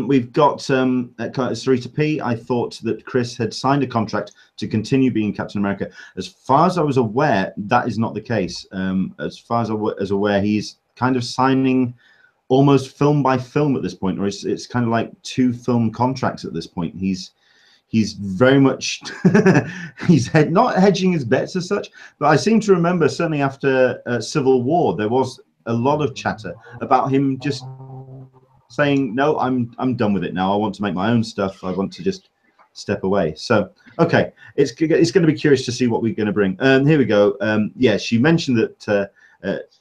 We've got s04e47. I thought that Chris had signed a contract to continue being Captain America. As far as I was aware, that is not the case. As far as I was aware, he's kind of signing almost film by film at this point, or it's kind of like 2 film contracts at this point. He's very much he's not hedging his bets as such, but I seem to remember certainly after Civil War there was a lot of chatter about him just saying, no, I'm done with it now. I want to make my own stuff. I want to just step away. So okay, it's going to be curious to see what we're going to bring. Here we go. Yeah, she mentioned that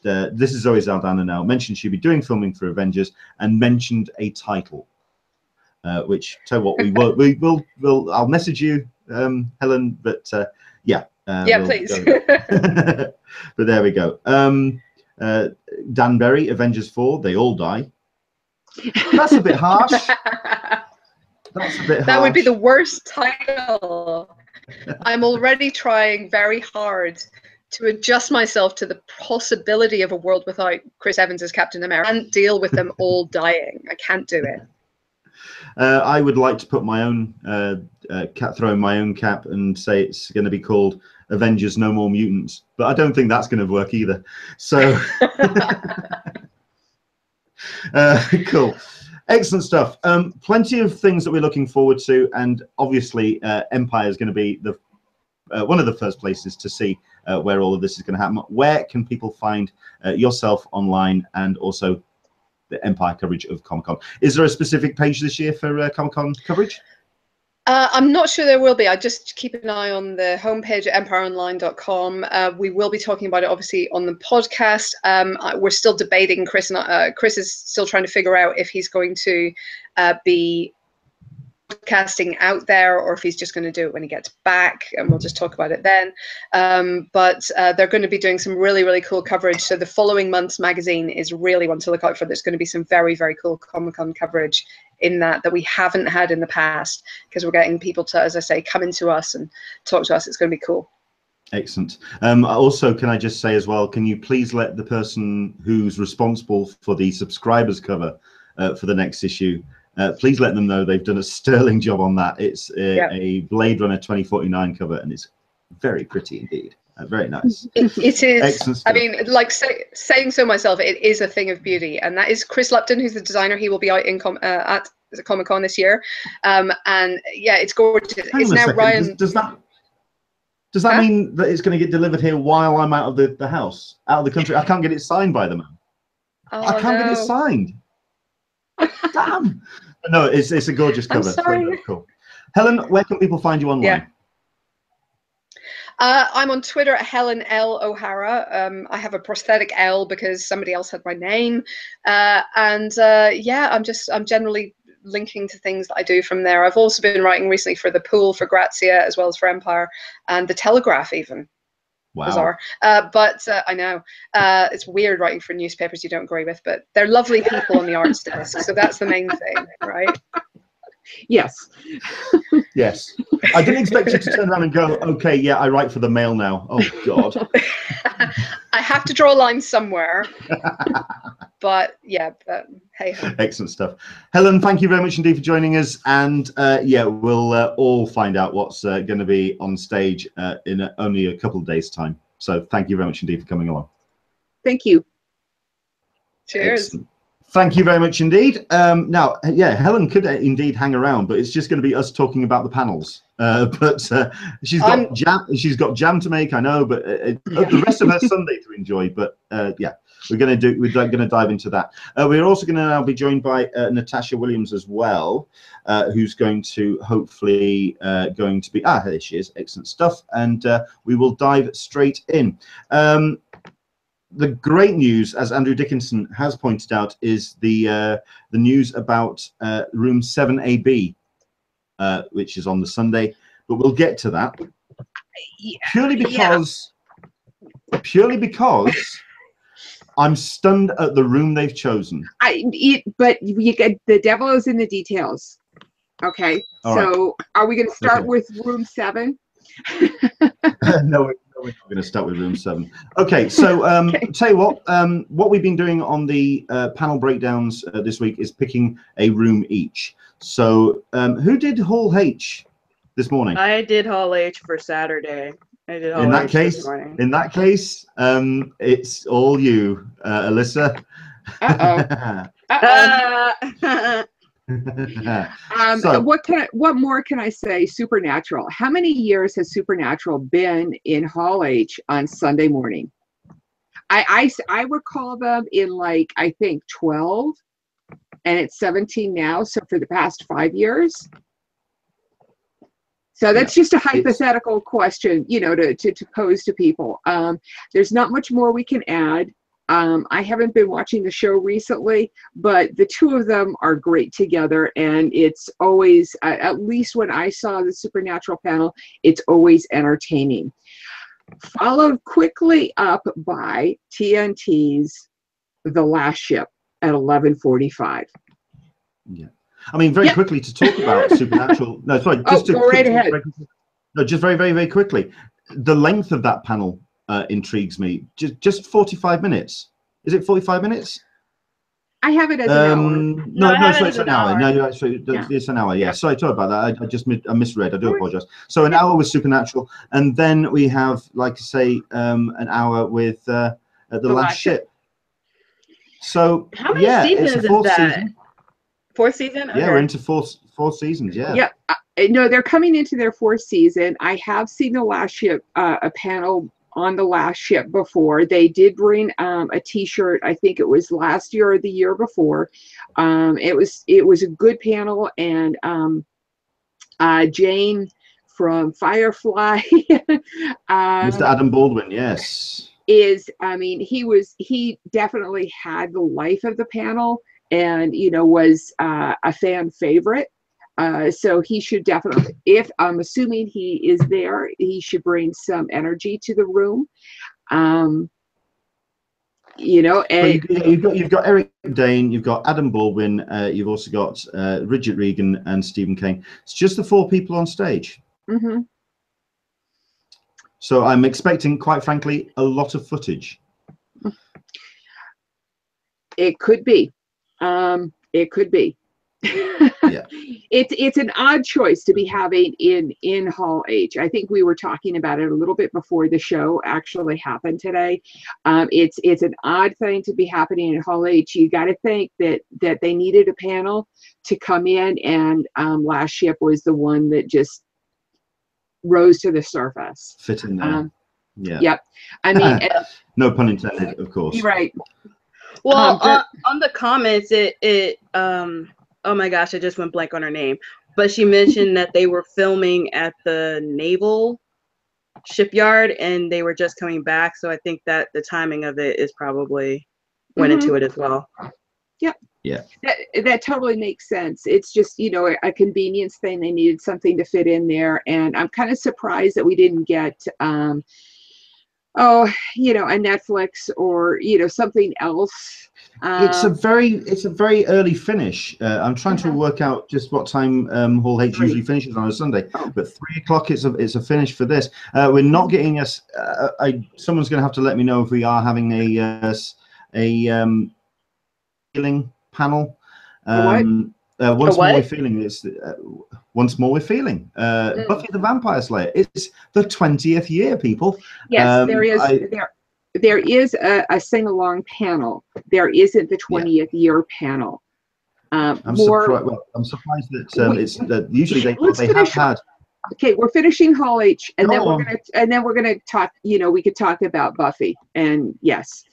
this is Zoe Saldana now, mentioned she'd be doing filming for Avengers and mentioned a title, which tell what we'll I'll message you, Helen, but yeah, please. But there we go. Dan Berry, Avengers 4, they all die. That's a bit harsh. That's a bit harsh. That would be the worst title. I'm already trying very hard to adjust myself to the possibility of a world without Chris Evans as Captain America and deal with them all dying. I can't do it. I would like to put my own throw in my own cap and say it's going to be called Avengers No More Mutants, but I don't think that's going to work either. So cool. Excellent stuff. Plenty of things that we're looking forward to, and obviously Empire is going to be the one of the first places to see where all of this is going to happen. Where can people find yourself online and also the Empire coverage of Comic-Con? Is there a specific page this year for Comic-Con coverage? I'm not sure there will be. I just keep an eye on the homepage at empireonline.com. We will be talking about it, obviously, on the podcast. We're still debating. Chris is still trying to figure out if he's going to be casting out there or if he's just going to do it when he gets back, and we'll just talk about it then. But they're going to be doing some really, really cool coverage. So the following month's magazine is really one to look out for. There's going to be some very, very cool Comic-Con coverage in that we haven't had in the past, because we're getting people to, as I say, come into us and talk to us. It's going to be cool. Excellent. Also, can I just say as well, can you please let the person who's responsible for the subscribers cover for the next issue, please let them know they've done a sterling job on that. It's a Blade Runner 2049 cover, and it's very pretty indeed. Very nice. It is. Excellent stuff. I mean, like saying so myself, it is a thing of beauty, and that is Chris Lupton, who's the designer. He will be out in at Comic-Con this year, and yeah, it's gorgeous. It's now Ryan. Does that mean that it's going to get delivered here while I'm out of the house, out of the country? I can't get it signed by the man. Oh, I can't get it signed. Damn. No, it's a gorgeous cover. I'm sorry. Very, very cool. Helen, where can people find you online? Yeah. I'm on Twitter at Helen L. O'Hara. I have a prosthetic L because somebody else had my name, yeah, I'm generally linking to things that I do from there. I've also been writing recently for The Pool, for Grazia, as well as for Empire, and The Telegraph even. Wow. Bizarre. But I know it's weird writing for newspapers you don't agree with, but they're lovely people on the arts desk, so that's the main thing, right? Yes. Yes. I didn't expect you to turn around and go, okay, yeah, I write for the Mail now. Oh, God. I have to draw a line somewhere. But, yeah, hey. Excellent stuff. Helen, thank you very much indeed for joining us. And, yeah, we'll all find out what's going to be on stage in only a couple of days' time. So thank you very much indeed for coming along. Thank you. Cheers. Excellent. Thank you very much indeed. Now, yeah, Helen could indeed hang around, but it's just going to be us talking about the panels. But she's got jam to make, I know, but the rest of her Sunday to enjoy. But yeah, we're going to dive into that. We're also going to now be joined by Natasha Williams as well, who's going to hopefully there she is. Excellent stuff, and we will dive straight in. The great news, as Andrew Dickinson has pointed out, is the news about room 7AB, which is on the Sunday. But we'll get to that purely because I'm stunned at the room they've chosen. But you get the devil is in the details. Okay, so right. Are we going to start with room 7? No, we're not going to start with room 7. Okay, so tell you what we've been doing on the panel breakdowns this week is picking a room each. So who did Hall H this morning? I did Hall H for Saturday. I did Hall in that H case, this morning. In that case, it's all you, Alyssa. So, what more can I say? Supernatural. How many years has Supernatural been in Hall H on Sunday morning? I recall them in, like, I think 12, and it's 17 now. So for the past 5 years. So that's just a hypothetical question, you know, to pose to people. There's not much more we can add. I haven't been watching the show recently, but the two of them are great together, and it's always, at least when I saw the Supernatural panel, it's always entertaining. Followed quickly up by TNT's The Last Ship at 11:45. Yeah. I mean, very quickly to talk about Supernatural. No, sorry, just go right ahead. No, just very, very, very quickly. The length of that panel intrigues me. Just 45 minutes. Is it 45 minutes? I have it as an hour. No, so it's an hour. No, actually, Yeah. it's an hour. Yeah. Sorry about that. I misread. I do apologize. So an hour with Supernatural, and then we have, like I say, an hour with the Last Ship. So how many seasons it's a fourth is that? season. Fourth season? Okay. Yeah, we're into fourth seasons. Yeah. Yeah. No, they're coming into their fourth season. I have seen the Last Ship, a panel on the Last Ship before. They did bring a T-shirt. I think it was last year or the year before. It was a good panel, and Jane from Firefly, Mr. Adam Baldwin, yes, he definitely had the life of the panel, and was a fan favorite. So he should definitely, if I'm assuming he is there, he should bring some energy to the room. And you've got Eric Dane, you've got Adam Baldwin, you've also got Bridget Regan and Stephen Kane. It's just the 4 people on stage. Mm-hmm. So I'm expecting, quite frankly, a lot of footage. It could be. It could be. Yeah. It's an odd choice to be having in Hall H. I think we were talking about it a little bit before the show actually happened today. It's an odd thing to be happening in Hall H. You got to think that they needed a panel to come in, and Last Ship was the one that just rose to the surface. Fit in there. Yeah. Yep. I mean, no pun intended, of course. You're right. Well, on the comments, oh my gosh, I just went blank on her name. But she mentioned that they were filming at the naval shipyard and they were just coming back. So I think that the timing of it is probably went into it as well. Yep. Yeah. That totally makes sense. It's just, a convenience thing. They needed something to fit in there. And I'm kind of surprised that we didn't get, a Netflix or, something else. It's a very early finish. I'm trying to work out just what time Hall H usually finishes on a Sunday, but 3 o'clock it's a finish for this. We're not getting us. Someone's going to have to let me know if we are having a feeling panel. Once more we're feeling this. Once more we're feeling. Buffy the Vampire Slayer. It's the 20th year, people. Yes, there is. There is a sing-along panel. There isn't the 20th year panel. I'm surprised that it's usually they have had. Okay, we're finishing Hall H, and then we're gonna talk. We could talk about Buffy, and yes,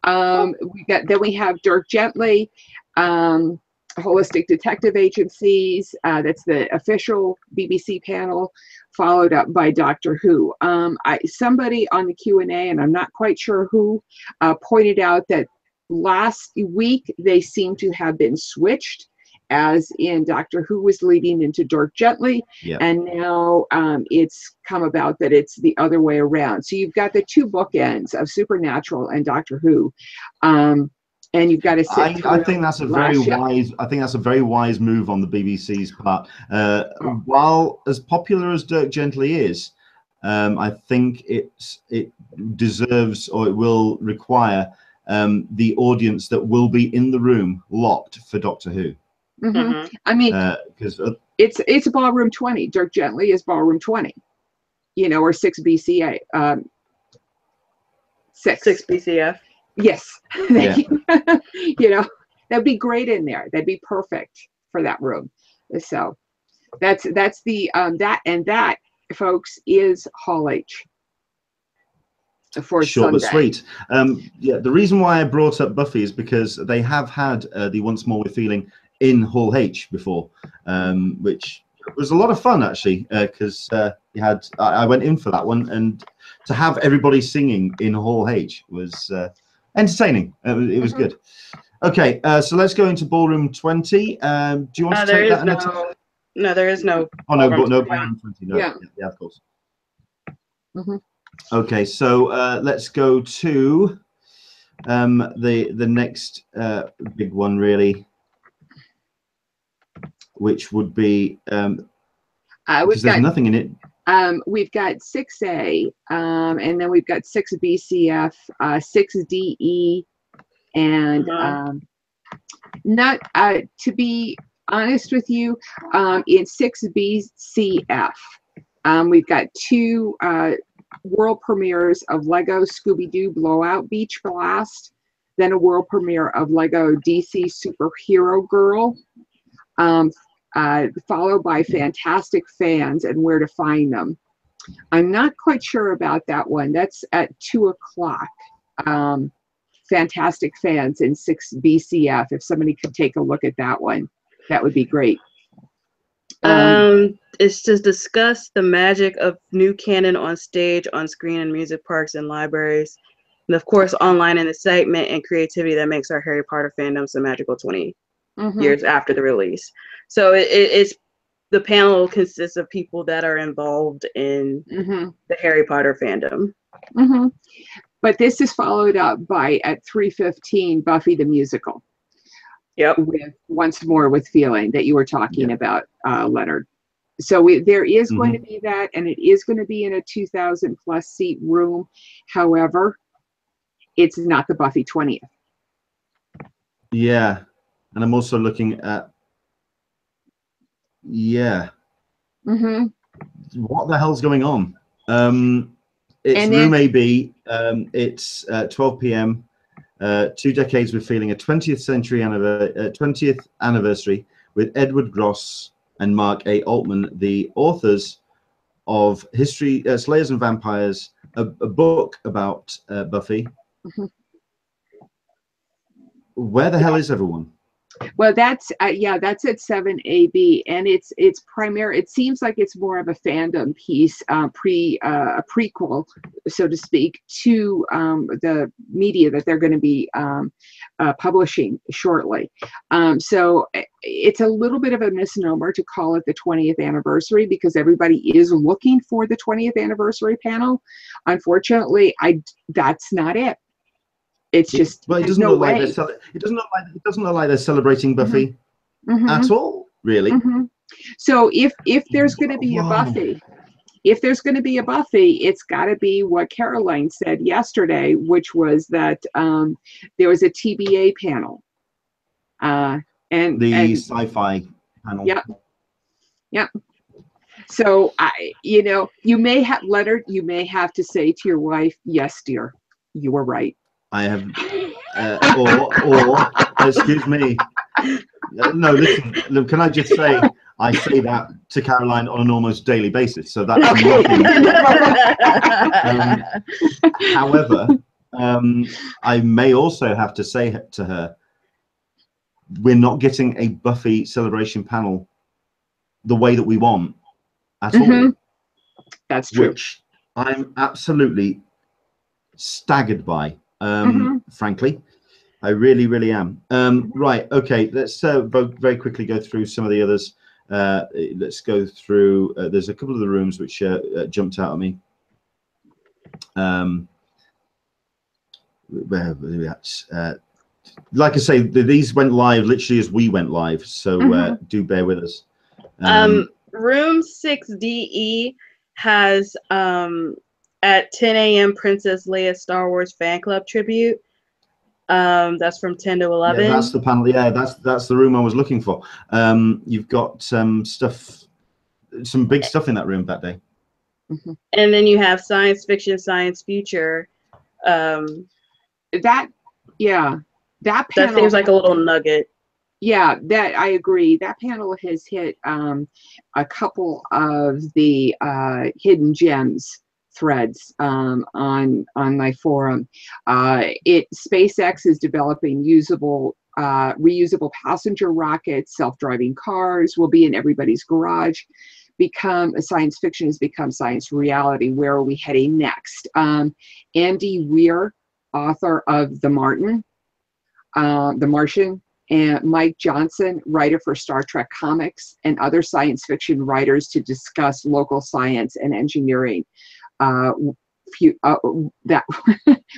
we have Dirk Gently, Holistic Detective Agencies. That's the official BBC panel, followed up by Doctor Who. Somebody on the Q&A, and I'm not quite sure who, pointed out that last week they seem to have been switched, as in Doctor Who was leading into Dirk Gently, and now it's come about that it's the other way around. So you've got the 2 bookends of Supernatural and Doctor Who. And you've got to sit. I think that's a very wise. I think that's a very wise move on the BBC's part. While as popular as Dirk Gently is, I think it deserves, or it will require, the audience that will be in the room locked for Doctor Who. I mean, because it's Ballroom 20. Dirk Gently is Ballroom 20. Or 6 BCA. 6 BCF. Yes. That'd be great in there. That'd be perfect for that room. So that's the that folks is Hall H for short Sunday. but sweet. The reason why I brought up Buffy is because they have had the Once More We're Feeling in Hall H before, which was a lot of fun actually, because I went in for that one, and to have everybody singing in Hall H was entertaining. It was good. Okay, so let's go into Ballroom 20. Do you want to take that? No, there is no. Oh, no, Ballroom 20. No. Yeah, of course. Okay, so let's go to the next big one, really, which would be because there's nothing in it. We've got 6A, and then we've got 6 BCF, 6 DE, and Not to be honest with you, in 6BCF, we've got 2 world premieres of Lego Scooby-Doo Blowout Beach Blast, then a world premiere of Lego DC Superhero Girl, followed by Fantastic Fans and Where to Find Them. I'm not quite sure about that one. That's at 2 o'clock. Fantastic Fans in 6BCF. If somebody could take a look at that one, that would be great. It's to discuss the magic of new canon on stage, on screen, in music parks and libraries. And of course, online and excitement and creativity that makes our Harry Potter fandom so magical 20 years after the release. So it's the panel consists of people that are involved in the Harry Potter fandom. But this is followed up by, at 3:15, Buffy the Musical. Yep. With Once More with Feeling that you were talking about, Leonard. So there is going to be that, and it is going to be in a 2,000+ seat room. However, it's not the Buffy 20th. Yeah. And I'm also looking at, what the hell's going on? It's room AB. It's 12 p.m. 2 decades with feeling, a 20th anniversary with Edward Gross and Mark A. Altman, the authors of History, Slayers and Vampires, a book about Buffy. Where the hell is everyone? Well, that's that's at 7 AB, and it's primary. It seems like it's more of a fandom piece, a prequel, so to speak, to the media that they're going to be publishing shortly. So it's a little bit of a misnomer to call it the 20th anniversary, because everybody is looking for the 20th anniversary panel. Unfortunately, that's not it. It's just, well, it doesn't look like they're celebrating Buffy at all, really. So if there's going to be a Buffy, it's got to be what Caroline said yesterday, which was that there was a TBA panel, and the sci-fi panel. Yep. So you may have, Leonard, you may have to say to your wife, "Yes, dear, you were right." I have, or excuse me. No, listen. Can I just say, I say that to Caroline on an almost daily basis, so that's nothing. However, I may also have to say to her, we're not getting a Buffy celebration panel the way that we want at all. That's true. Which I'm absolutely staggered by. Frankly, I really, really am. Right, okay, let's very quickly go through some of the others. Let's go through, there's a couple of the rooms which jumped out at me. Where are we at? Like I say, these went live literally as we went live, so do bear with us. Room 6DE has at 10 a.m. Princess Leia Star Wars Fan Club tribute. That's from 10 to 11. Yeah, that's the panel. Yeah, that's the room I was looking for. You've got some big stuff in that room that day. And then you have science fiction, science future. That panel, that seems like a little nugget. Yeah, that I agree. That panel has hit a couple of the hidden gems threads on my forum. SpaceX is developing reusable passenger rockets. Self-driving cars will be in everybody's garage. Science fiction has become science reality. Where are we heading next? Andy Weir, author of The Martian, and Mike Johnson, writer for Star Trek comics, and other science fiction writers to discuss local science and engineering. That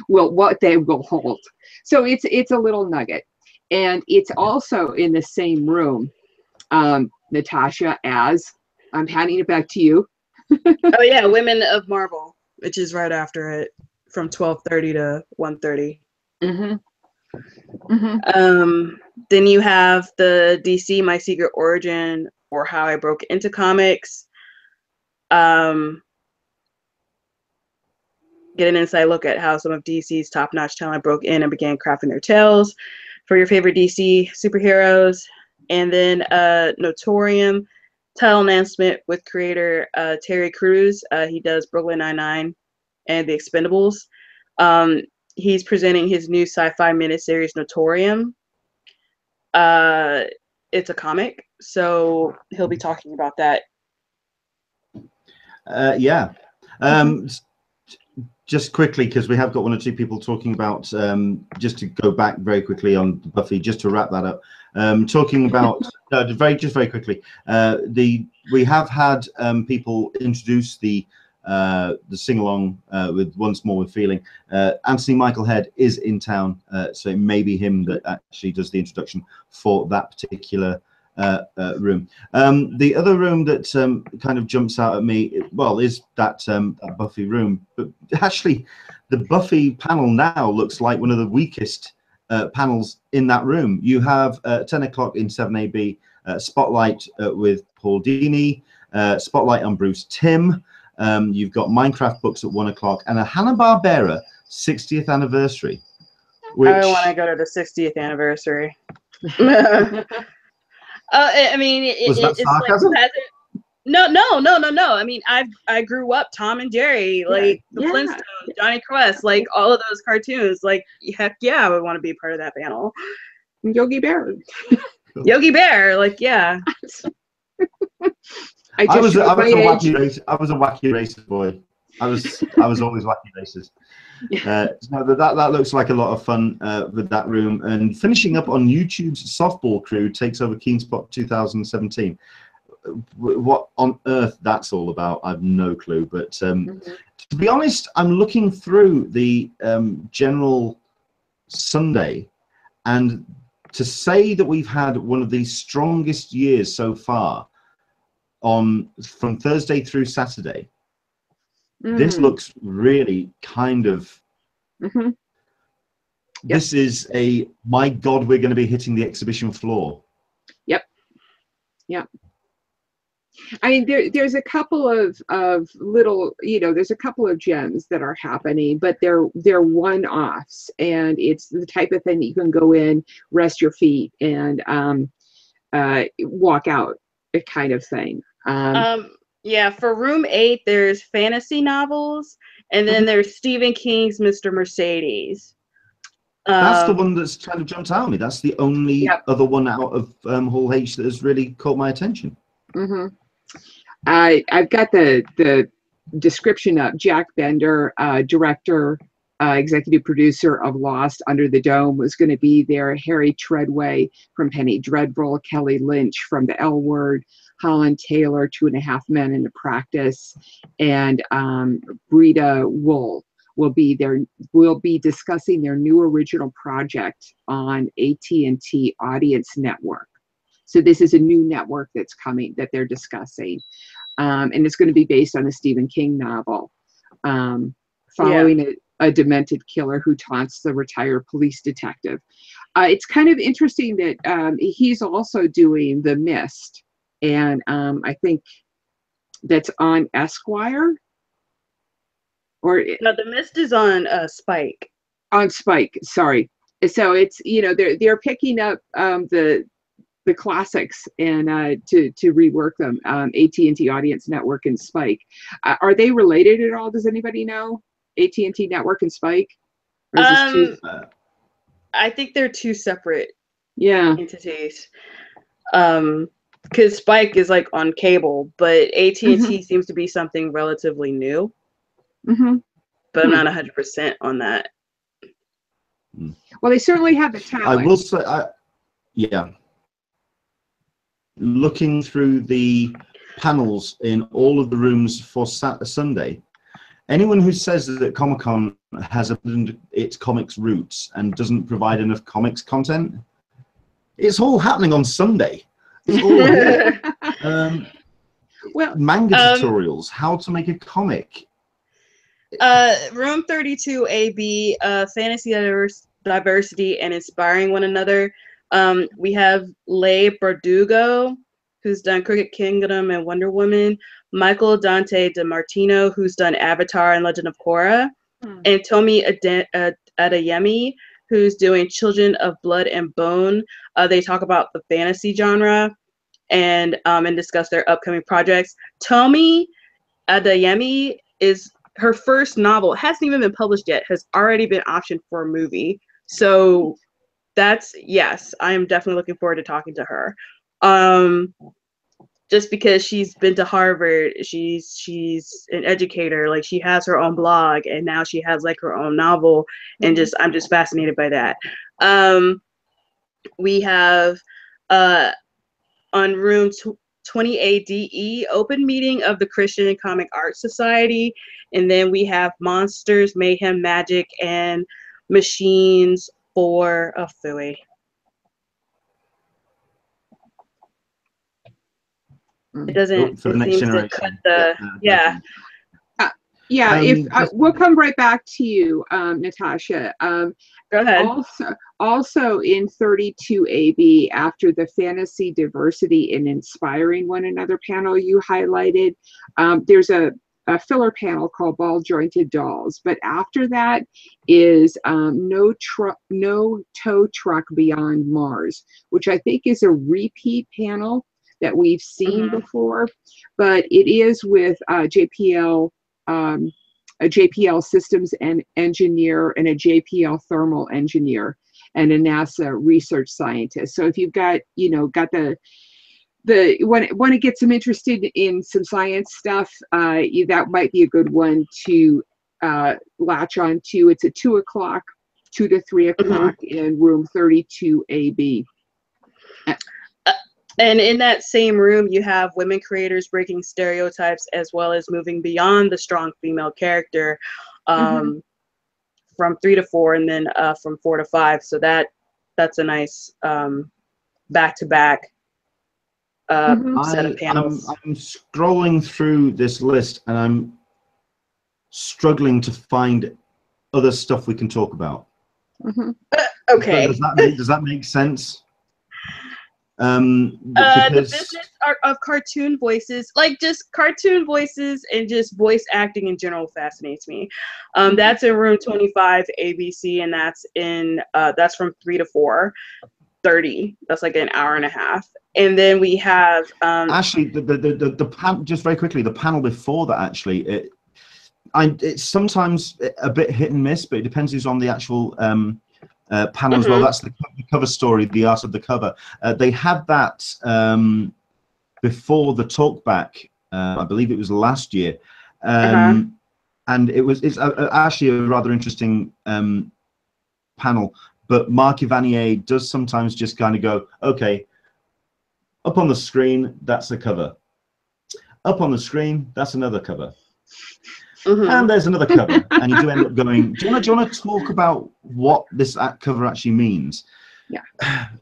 what they will hold. So it's a little nugget, and it's also in the same room, Natasha, as I'm handing it back to you. Oh yeah, Women of Marvel, which is right after it, from 12:30 to 1:30. Then you have the DC My Secret Origin, or How I Broke Into Comics. Get an inside look at how some of DC's top-notch talent broke in and began crafting their tales for your favorite DC superheroes. And then Notorium, title announcement with creator Terry Crews. He does Brooklyn Nine-Nine and The Expendables. He's presenting his new sci-fi miniseries Notorium. It's a comic, so he'll be talking about that. Yeah. Just quickly, because we have got one or two people talking about, just to go back very quickly on Buffy, just to wrap that up, talking about, just very quickly, we have had people introduce the sing-along with Once More With Feeling. Anthony Michael Head is in town, so it may be him that actually does the introduction for that particular room. The other room that kind of jumps out at me, well, is that Buffy room. But actually, the Buffy panel now looks like one of the weakest panels in that room. You have 10 o'clock in 7AB, Spotlight with Paul Dini, Spotlight on Bruce Timm. You've got Minecraft books at 1 o'clock, and a Hanna-Barbera 60th anniversary. Which... I want to go to the 60th anniversary. I mean, it's like no. I mean, I grew up Tom and Jerry, like the Flintstones, Johnny Quest, like all of those cartoons. Like, heck yeah, I would want to be a part of that panel. Yogi Bear. Yogi Bear, like, yeah. I was a wacky racist boy. I was always wacky racist. No, that looks like a lot of fun with that room. And finishing up on YouTube's Softball Crew takes over Keenspot 2017. What on earth that's all about, I've no clue. But to be honest, I'm looking through the general Sunday, and to say that we've had one of the strongest years so far from Thursday through Saturday. This looks really kind of. This is a, my God, we're going to be hitting the exhibition floor. Yep. I mean, there's a couple of little, there's a couple of gems that are happening, but they're one-offs, and it's the type of thing that you can go in, rest your feet, and walk out, kind of thing. Yeah, for room 8, there's fantasy novels, and then there's Stephen King's Mr. Mercedes. That's the one that's kind of jumped out at me. That's the only other one out of Hall H that has really caught my attention. I've got the description up. Jack Bender, director, executive producer of Lost Under the Dome, was going to be there. Harry Treadway from Penny Dreadful, Kelly Lynch from The L Word, Holland Taylor, 2.5 Men in the Practice, and Brita Wool will be there. Will be discussing their new original project on AT&T Audience Network. So this is a new network that's coming that they're discussing, and it's going to be based on a Stephen King novel, following a demented killer who taunts the retired police detective. It's kind of interesting that he's also doing The Mist. And I think that's on Esquire. Or no, The Mist is on Spike. On Spike, sorry. So it's they're picking up the classics and to rework them. AT&T Audience Network and Spike. Are they related at all? Does anybody know? AT&T Network and Spike? Or is this I think they're two separate entities. Because Spike is like on cable, but AT&T seems to be something relatively new. But I'm not 100% on that. Well, they certainly have the talent. I will say, looking through the panels in all of the rooms for Sunday, anyone who says that Comic-Con has abandoned its comics roots and doesn't provide enough comics content, it's all happening on Sunday. It's all well, manga tutorials, how to make a comic. Room 32 AB, fantasy diversity and inspiring one another. We have Leigh Bardugo, who's done Crooked Kingdom and Wonder Woman. Michael Dante DiMartino, who's done Avatar and Legend of Korra. And Tomi Adeyemi, who's doing Children of Blood and Bone. They talk about the fantasy genre and discuss their upcoming projects. Tomi Adeyemi is her first novel, hasn't even been published yet, has already been optioned for a movie. So that's, yes, I am definitely looking forward to talking to her. Just because she's been to Harvard, she's an educator, like she has her own blog, and now she has like her own novel, and I'm just fascinated by that. We have on room 20ADE, open meeting of the Christian Comic Art Society, and then we have Monsters, Mayhem, Magic, and Machines for a Phooey. It doesn't. For the next generation. To cut the, yeah. We'll come right back to you, Natasha. Go ahead. Also in 32AB, after the fantasy diversity and inspiring one another panel you highlighted, there's a filler panel called Ball Jointed Dolls. But after that is No Tow Truck Beyond Mars, which I think is a repeat panel that we've seen before, but it is with a JPL systems engineer and a JPL thermal engineer and a NASA research scientist. So if you've got, got the want to get some interested in some science stuff, that might be a good one to latch on to. It's at 2 o'clock, 2 to 3 o'clock in room 32AB. And in that same room, you have women creators breaking stereotypes as well as moving beyond the strong female character from 3 to 4 and then from 4 to 5. So that's a nice back-to-back set of panels. I'm scrolling through this list and I'm struggling to find other stuff we can talk about. Okay. Does that make sense? The business of cartoon voices, like just cartoon voices and just voice acting in general fascinates me. That's in room 25 ABC, and that's in that's from 3 to 4:30. That's like an hour and a half. And then we have actually the panel, just very quickly, the panel before that, actually it's sometimes a bit hit and miss, but it depends who's on the actual panel as well. That's the cover story, the art of the cover. They had that before the talkback. I believe it was last year, and it's actually a rather interesting panel. But Mark Ivanier does sometimes just kind of go, okay, up on the screen, that's a cover. Up on the screen, that's another cover. And there's another cover, and you do end up going, do you want to talk about what this cover actually means? Yeah.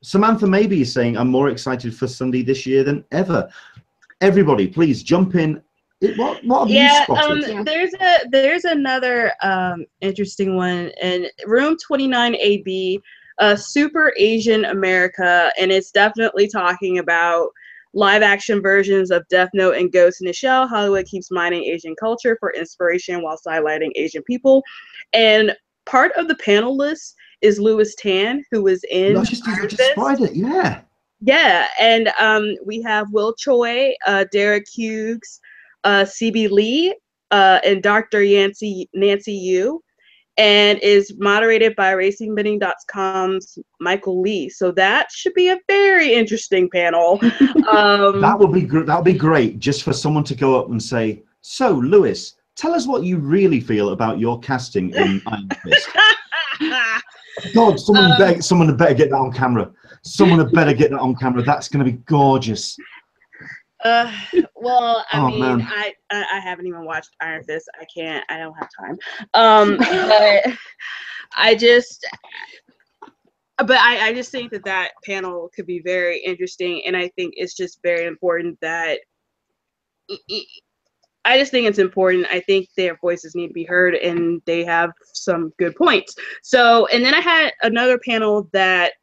Samantha maybe is saying, I'm more excited for Sunday this year than ever. Everybody, please jump in. What have you spotted? There's another interesting one in room 29AB, Super Asian America, and it's definitely talking about live action versions of Death Note and Ghost in the Shell. Hollywood keeps mining Asian culture for inspiration while sidelighting Asian people. And part of the panel list is Louis Tan, who was in I just spied it, yeah. Yeah, and we have Will Choi, Derek Hughes, CB Lee, and Dr. Nancy Yu, and is moderated by RacingBetting.com's Michael Lee. So that should be a very interesting panel. That would be great, just for someone to go up and say, "So, Lewis, tell us what you really feel about your casting in Iron Fist." God, someone better get that on camera. Someone had better get that on camera. That's going to be gorgeous. Well, I mean, I haven't even watched Iron Fist. I don't have time. But I just think that panel could be very interesting, and I think it's just very important that I just think it's important. I think their voices need to be heard, and they have some good points. So, and then I had another panel that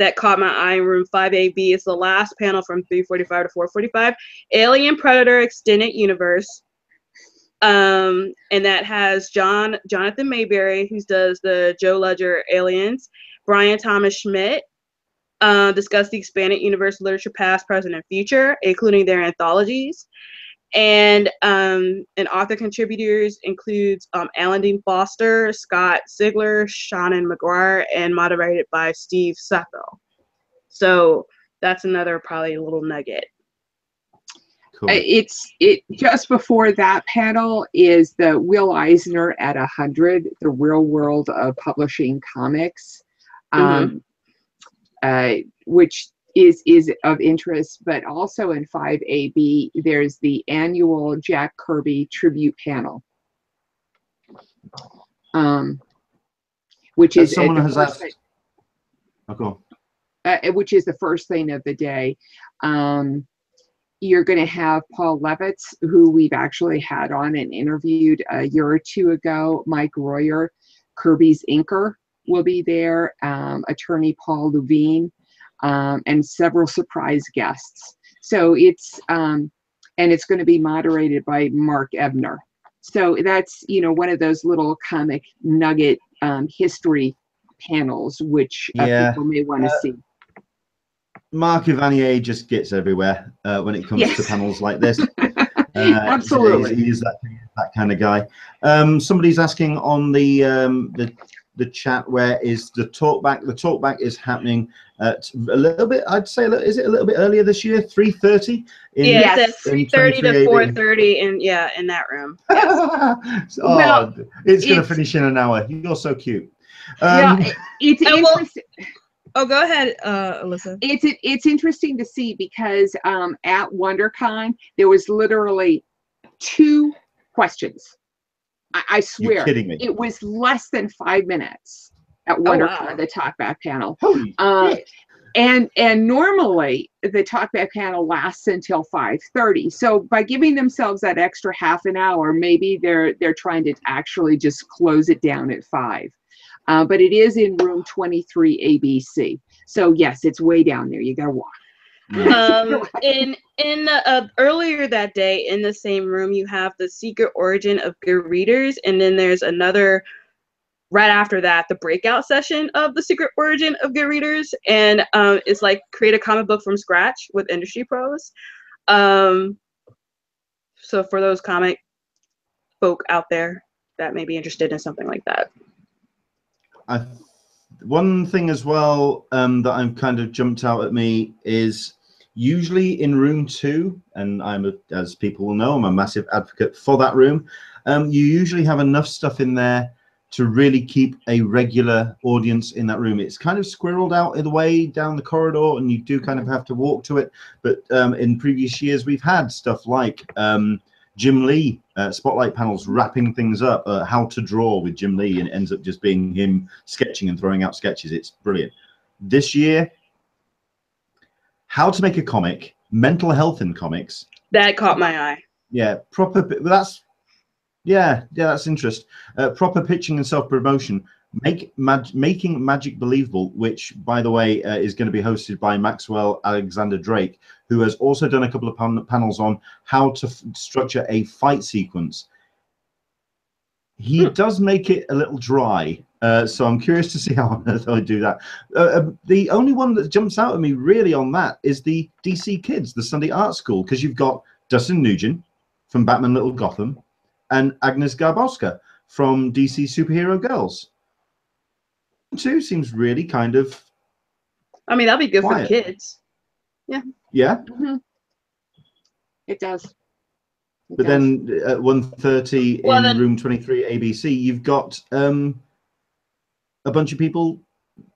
that caught my eye in room 5AB. It's the last panel from 345 to 445, Alien Predator Extended Universe. And that has Jonathan Mayberry, who does the Joe Ledger Aliens, Brian Thomas Schmidt, discuss the expanded universe literature past, present, and future, including their anthologies. And author contributors includes Alan Dean Foster, Scott Sigler, Shannon McGuire, and moderated by Steve Seffel. So that's another probably little nugget. Cool. It just before that panel is the Will Eisner at 100, the real world of publishing comics, which is of interest, but also in 5AB, there's the annual Jack Kirby tribute panel, which is someone has asked. Which is the first thing of the day. You're going to have Paul Levitz, who we've actually had on and interviewed a year or two ago. Mike Royer, Kirby's inker, will be there. Attorney Paul Levine. And several surprise guests. So it's and it's going to be moderated by Mark Ebner. So that's, you know, one of those little comic nugget history panels, which people may want to see. Mark Evanier just gets everywhere when it comes to panels like this. Absolutely, he is that kind of guy. Somebody's asking on the chat, where is the talkback? The talkback is happening at a little bit, I'd say, is it a little bit earlier this year? 3:30? Yeah, it's 3:30 to 4:30 in that room. Yes. Well, it's going to finish in an hour. You're so cute. It's interesting. Oh, go ahead, Alyssa. It's interesting to see because at WonderCon, there was literally 2 questions. I swear, you're kidding me. It was less than 5 minutes at WonderCon, the talkback panel. And normally the talkback panel lasts until 5:30. So by giving themselves that extra half an hour, maybe they're trying to actually just close it down at 5. But it is in room 23 ABC. So yes, it's way down there. You got to walk. Earlier that day in the same room, you have the secret origin of good readers, and then there's another right after that, the breakout session of the secret origin of good readers, and it's like create a comic book from scratch with industry pros. So for those comic folk out there that may be interested in something like that. One thing as well that I've kind of jumped out at me is usually in room 2, and as people will know, I'm a massive advocate for that room. You usually have enough stuff in there to really keep a regular audience in that room. It's kind of squirreled out in the way down the corridor, and you do kind of have to walk to it. But in previous years, we've had stuff like Jim Lee spotlight panels wrapping things up, how to draw with Jim Lee, and it ends up just being him sketching and throwing out sketches. It's brilliant. This year, how to make a comic, mental health in comics. That caught my eye. Yeah, that's interest. Proper pitching and self-promotion. Making Magic Believable, which, by the way, is going to be hosted by Maxwell Alexander Drake, who has also done a couple of panels on how to structure a fight sequence. He does make it a little dry, so I'm curious to see how on earth I do that. The only one that jumps out at me really on that is the DC Kids, the Sunday Art School, because you've got Dustin Nugent from Batman Little Gotham and Agnes Garbowska from DC Superhero Girls. 2 seems really kind of, I mean, that'll be good quiet. for the kids. Yeah. It does. But then at 1:30 in room 23 ABC, you've got a bunch of people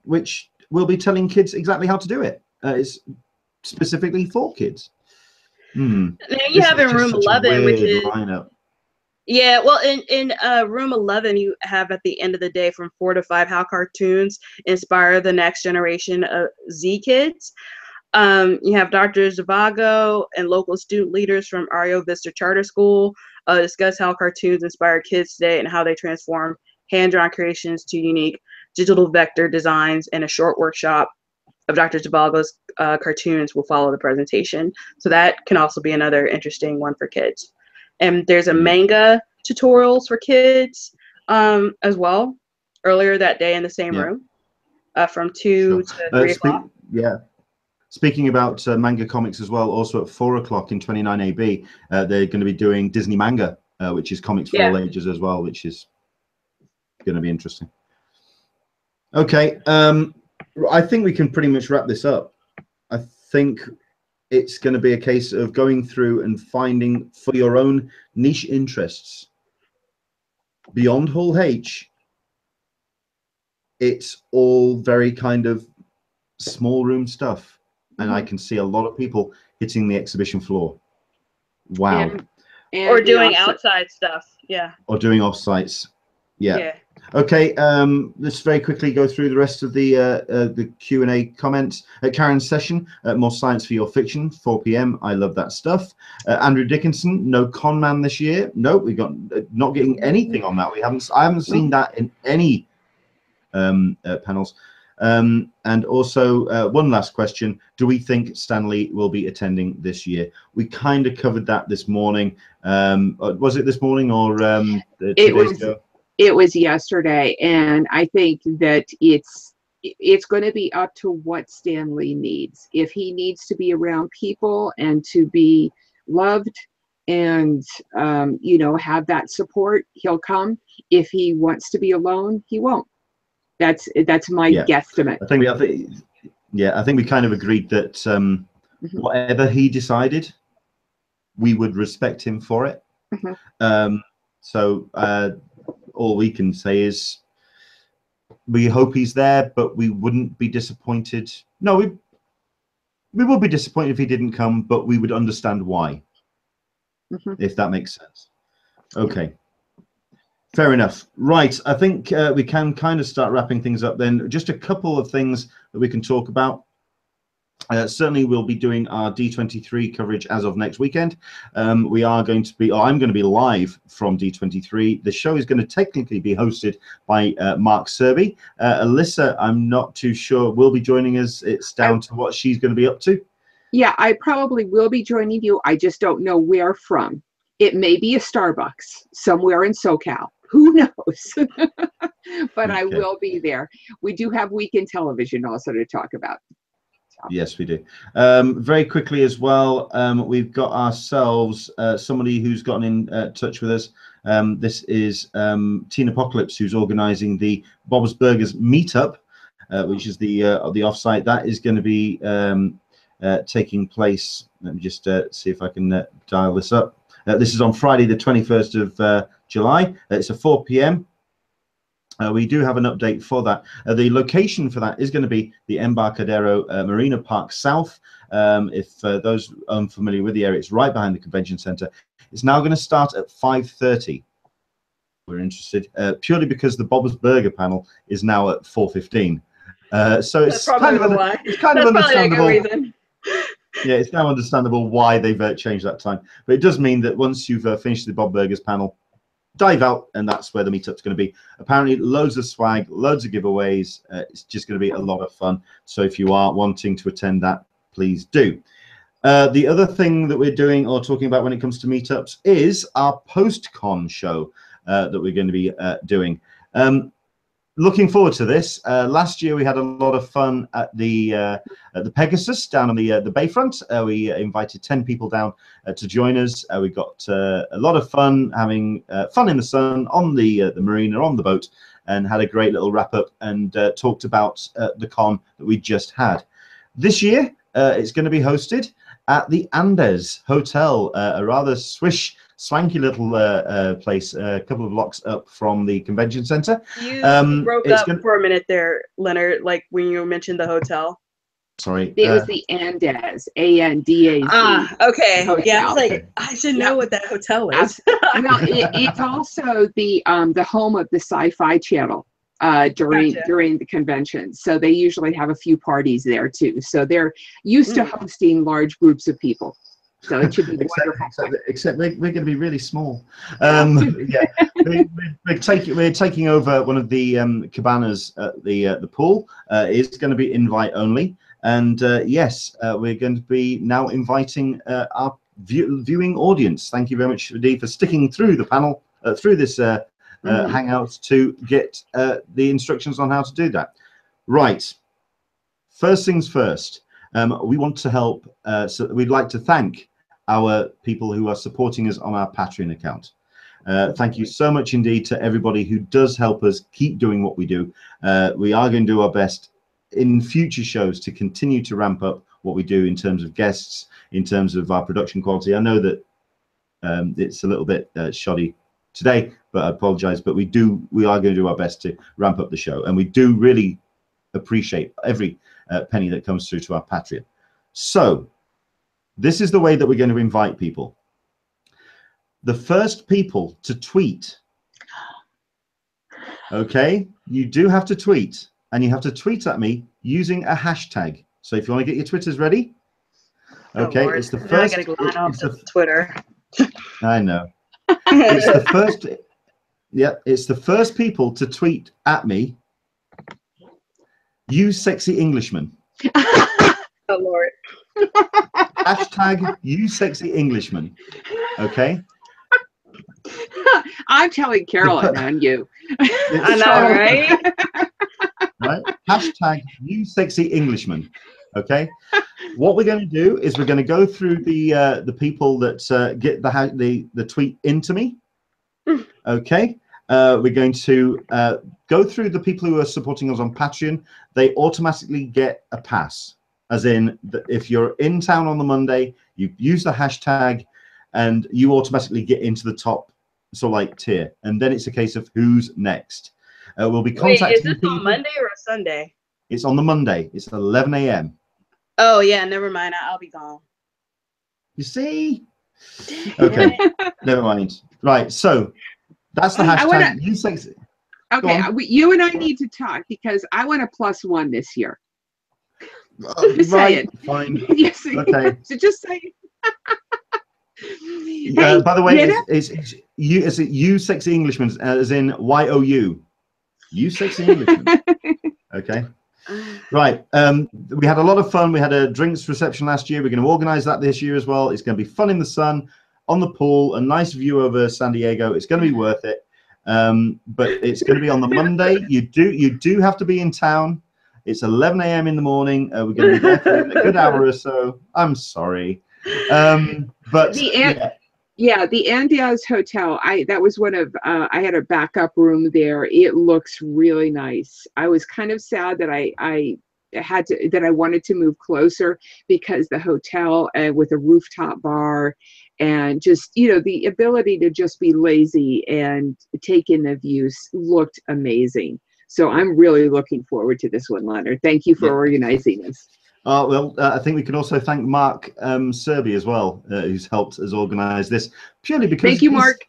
which will be telling kids exactly how to do it. It's specifically for kids. Then you have in room 11, which is lineup. Yeah, well, in room 11, you have at the end of the day from 4 to 5 how cartoons inspire the next generation of Z kids. You have Dr. Zhivago and local student leaders from Ario Vista Charter School discuss how cartoons inspire kids today and how they transform hand-drawn creations to unique digital vector designs in a short workshop. of Dr. Zhivago's cartoons will follow the presentation. So that can also be another interesting one for kids. And there's a manga tutorials for kids as well, earlier that day in the same room, from 2 to 3 o'clock. Speaking about manga comics as well, also at 4 o'clock in 29AB, they're going to be doing Disney manga, which is comics for all ages as well, which is going to be interesting. Okay, I think we can pretty much wrap this up. I think it's going to be a case of going through and finding for your own niche interests beyond Hall H. It's all very kind of small room stuff, and I can see a lot of people hitting the exhibition floor. Wow. And or doing outside stuff. Or doing off sites. Okay, let's very quickly go through the rest of the Q&A comments. Karen's session, more science for your fiction, 4 p.m. I love that stuff. Andrew Dickinson, no con man this year. No, we got not getting anything on that. I haven't seen that in any panels. And also one last question: do we think Stanley will be attending this year? We kind of covered that this morning. Was it this morning or 2 days ago? It was yesterday, and I think that it's going to be up to what Stanley needs. If he needs to be around people and to be loved and you know, have that support, he'll come. If he wants to be alone, he won't. That's my guesstimate. I think we kind of agreed that whatever he decided, we would respect him for it. All we can say is we hope he's there, but we wouldn't be disappointed. No, we would be disappointed if he didn't come, but we would understand why, if that makes sense. Okay. Fair enough. Right. I think we can kind of start wrapping things up then. Just a couple of things that we can talk about. Certainly we'll be doing our D23 coverage as of next weekend. We are going to be, I'm going to be live from D23. The show is going to technically be hosted by Mark Serby. Alyssa, I'm not too sure, will be joining us. It's down to what she's going to be up to. Yeah, I probably will be joining you. I just don't know where from. It may be a Starbucks somewhere in SoCal. Who knows? But I will be there. We do have weekend television also to talk about. Yes, we do. Very quickly as well, we've got ourselves somebody who's gotten in touch with us. This is Teen Apocalypse, who's organizing the Bob's Burgers meetup, which is the offsite. That is going to be taking place. Let me just see if I can dial this up. This is on Friday, the 21st of July. It's at 4 p.m. We do have an update for that. The location for that is going to be the Embarcadero Marina Park South. If those unfamiliar with the area, it's right behind the convention center. It's now going to start at 5:30. We're interested purely because the Bob's Burger panel is now at 4:15. So it's kind of understandable. Yeah, it's now understandable why they've changed that time. But it does mean that once you've finished the Bob Burgers panel, dive out, and that's where the meetup's going to be. Apparently loads of swag, loads of giveaways. It's just going to be a lot of fun. So if you are wanting to attend that, please do. The other thing that we're doing or talking about when it comes to meetups is our post-con show that we're going to be doing. Looking forward to this. Last year we had a lot of fun at the Pegasus down on the Bayfront. We invited 10 people down to join us. We got a lot of fun having fun in the sun on the marina, on the boat, and had a great little wrap up and talked about the con that we just had. This year it's going to be hosted at the Andes Hotel, a rather swanky little place, a couple of blocks up from the convention center. You broke up for a minute there, Leonard, like when you mentioned the hotel. Sorry. It was the Andes, A-N-D-A-Z. Ah, okay. Hotel. Yeah, I was like, I should know what that hotel is. Well, it's also the home of the Sci-Fi Channel during the convention. So they usually have a few parties there too. So they're used to hosting large groups of people. So it should be wonderful. Except we're going to be really small. Yeah, we're taking over one of the cabanas at the pool. It's going to be invite only. And yes, we're going to be now inviting our viewing audience. Thank you very much, Dee, for sticking through the panel, through this Hangout to get the instructions on how to do that. Right. First things first, we want to help. So we'd like to thank our people who are supporting us on our Patreon account. Thank you so much indeed to everybody who does help us keep doing what we do. We are going to do our best in future shows to continue to ramp up what we do in terms of guests, in terms of our production quality. I know that it's a little bit shoddy today, but I apologize. But we are going to do our best to ramp up the show, and we do really appreciate every penny that comes through to our Patreon. So this is the way that we're going to invite people. The first people to tweet, okay, you do have to tweet, and you have to tweet at me using a hashtag. So if you want to get your Twitters ready, okay, it's the first. I gotta go on off to Twitter. I know. It's the first. Yeah, it's the first people to tweet at me. You sexy Englishman. Oh Lord. Hashtag you sexy Englishman. Okay. I'm telling Carolyn on you. I know, right? Right. Hashtag you sexy Englishman. Okay. What we're going to do is we're going to go through the people that get the tweet into me. Okay. We're going to go through the people who are supporting us on Patreon. They automatically get a pass, as in if you're in town on the Monday, you use the hashtag and you automatically get into the top tier, and then it's a case of who's next. We'll be contacting. Wait, is this on Monday or a Sunday? It's on the Monday. It's 11 a.m. Oh yeah, never mind. I'll be gone. You see? Okay, never mind. Right, so that's the hashtag. You sexy. Okay, you and I need to talk because I want a +1 this year. Just say it. Fine. Yes. Okay. So just say it. Hey, by the way, it's you sexy Englishman, as in YOU. You sexy Englishman. Okay. Right. We had a lot of fun. We had a drinks reception last year. We're going to organize that this year as well. It's going to be fun in the sun, on the pool, a nice view over San Diego. It's going to be worth it. But it's going to be on the Monday. You do have to be in town. It's 11 a.m. in the morning. We're going to be there for a good hour or so. I'm sorry. But the Andes Hotel. That was one of I had a backup room there. It looks really nice. I was kind of sad that I wanted to move closer because the hotel with a rooftop bar and just the ability to just be lazy and take in the views looked amazing. So I'm really looking forward to this one, Leonard. Thank you for organizing this. Well, I think we can also thank Mark Serby as well, who's helped us organize this purely because thank you, Mark.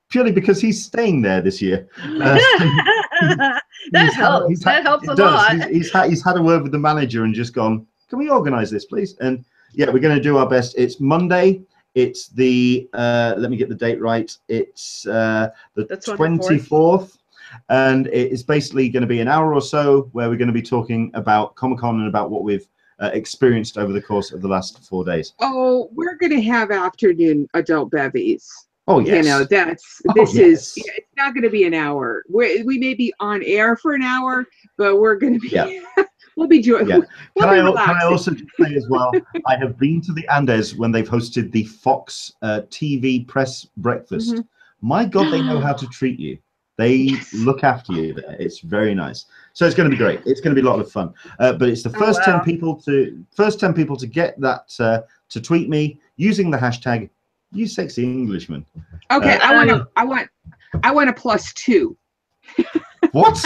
Purely because he's staying there this year. That helps. That helps a lot. He's had a word with the manager and just gone, can we organize this, please? And yeah, we're going to do our best. It's Monday. It's the let me get the date right. It's the 24th. And it's basically going to be an hour or so where we're going to be talking about Comic-Con and about what we've experienced over the course of the last 4 days. Oh, we're going to have afternoon adult bevies. Oh, yes. It's not going to be an hour. We may be on air for an hour, but we're going to be, we'll be doing. Yeah. Can I also say as well, I have been to the Andes when they've hosted the Fox TV press breakfast. My God, they know how to treat you. They look after you there. It's very nice. So it's going to be great. It's going to be a lot of fun. But it's the first 10 people to get that to tweet me using the hashtag you sexy Englishman. Okay, I want a +2. What?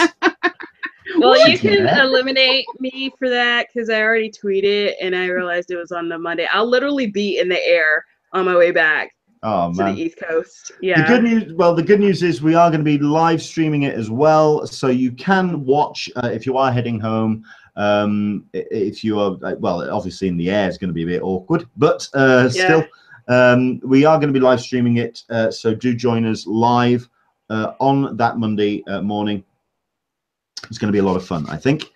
Well, you can eliminate me for that because I already tweeted and I realized it was on the Monday. I'll literally be in the air on my way back. Oh, man. To the East Coast. Yeah. The good news is we are going to be live streaming it as well, so you can watch if you are heading home. If you are obviously in the air, it's going to be a bit awkward, but still, we are going to be live streaming it. So do join us live on that Monday morning. It's going to be a lot of fun, I think.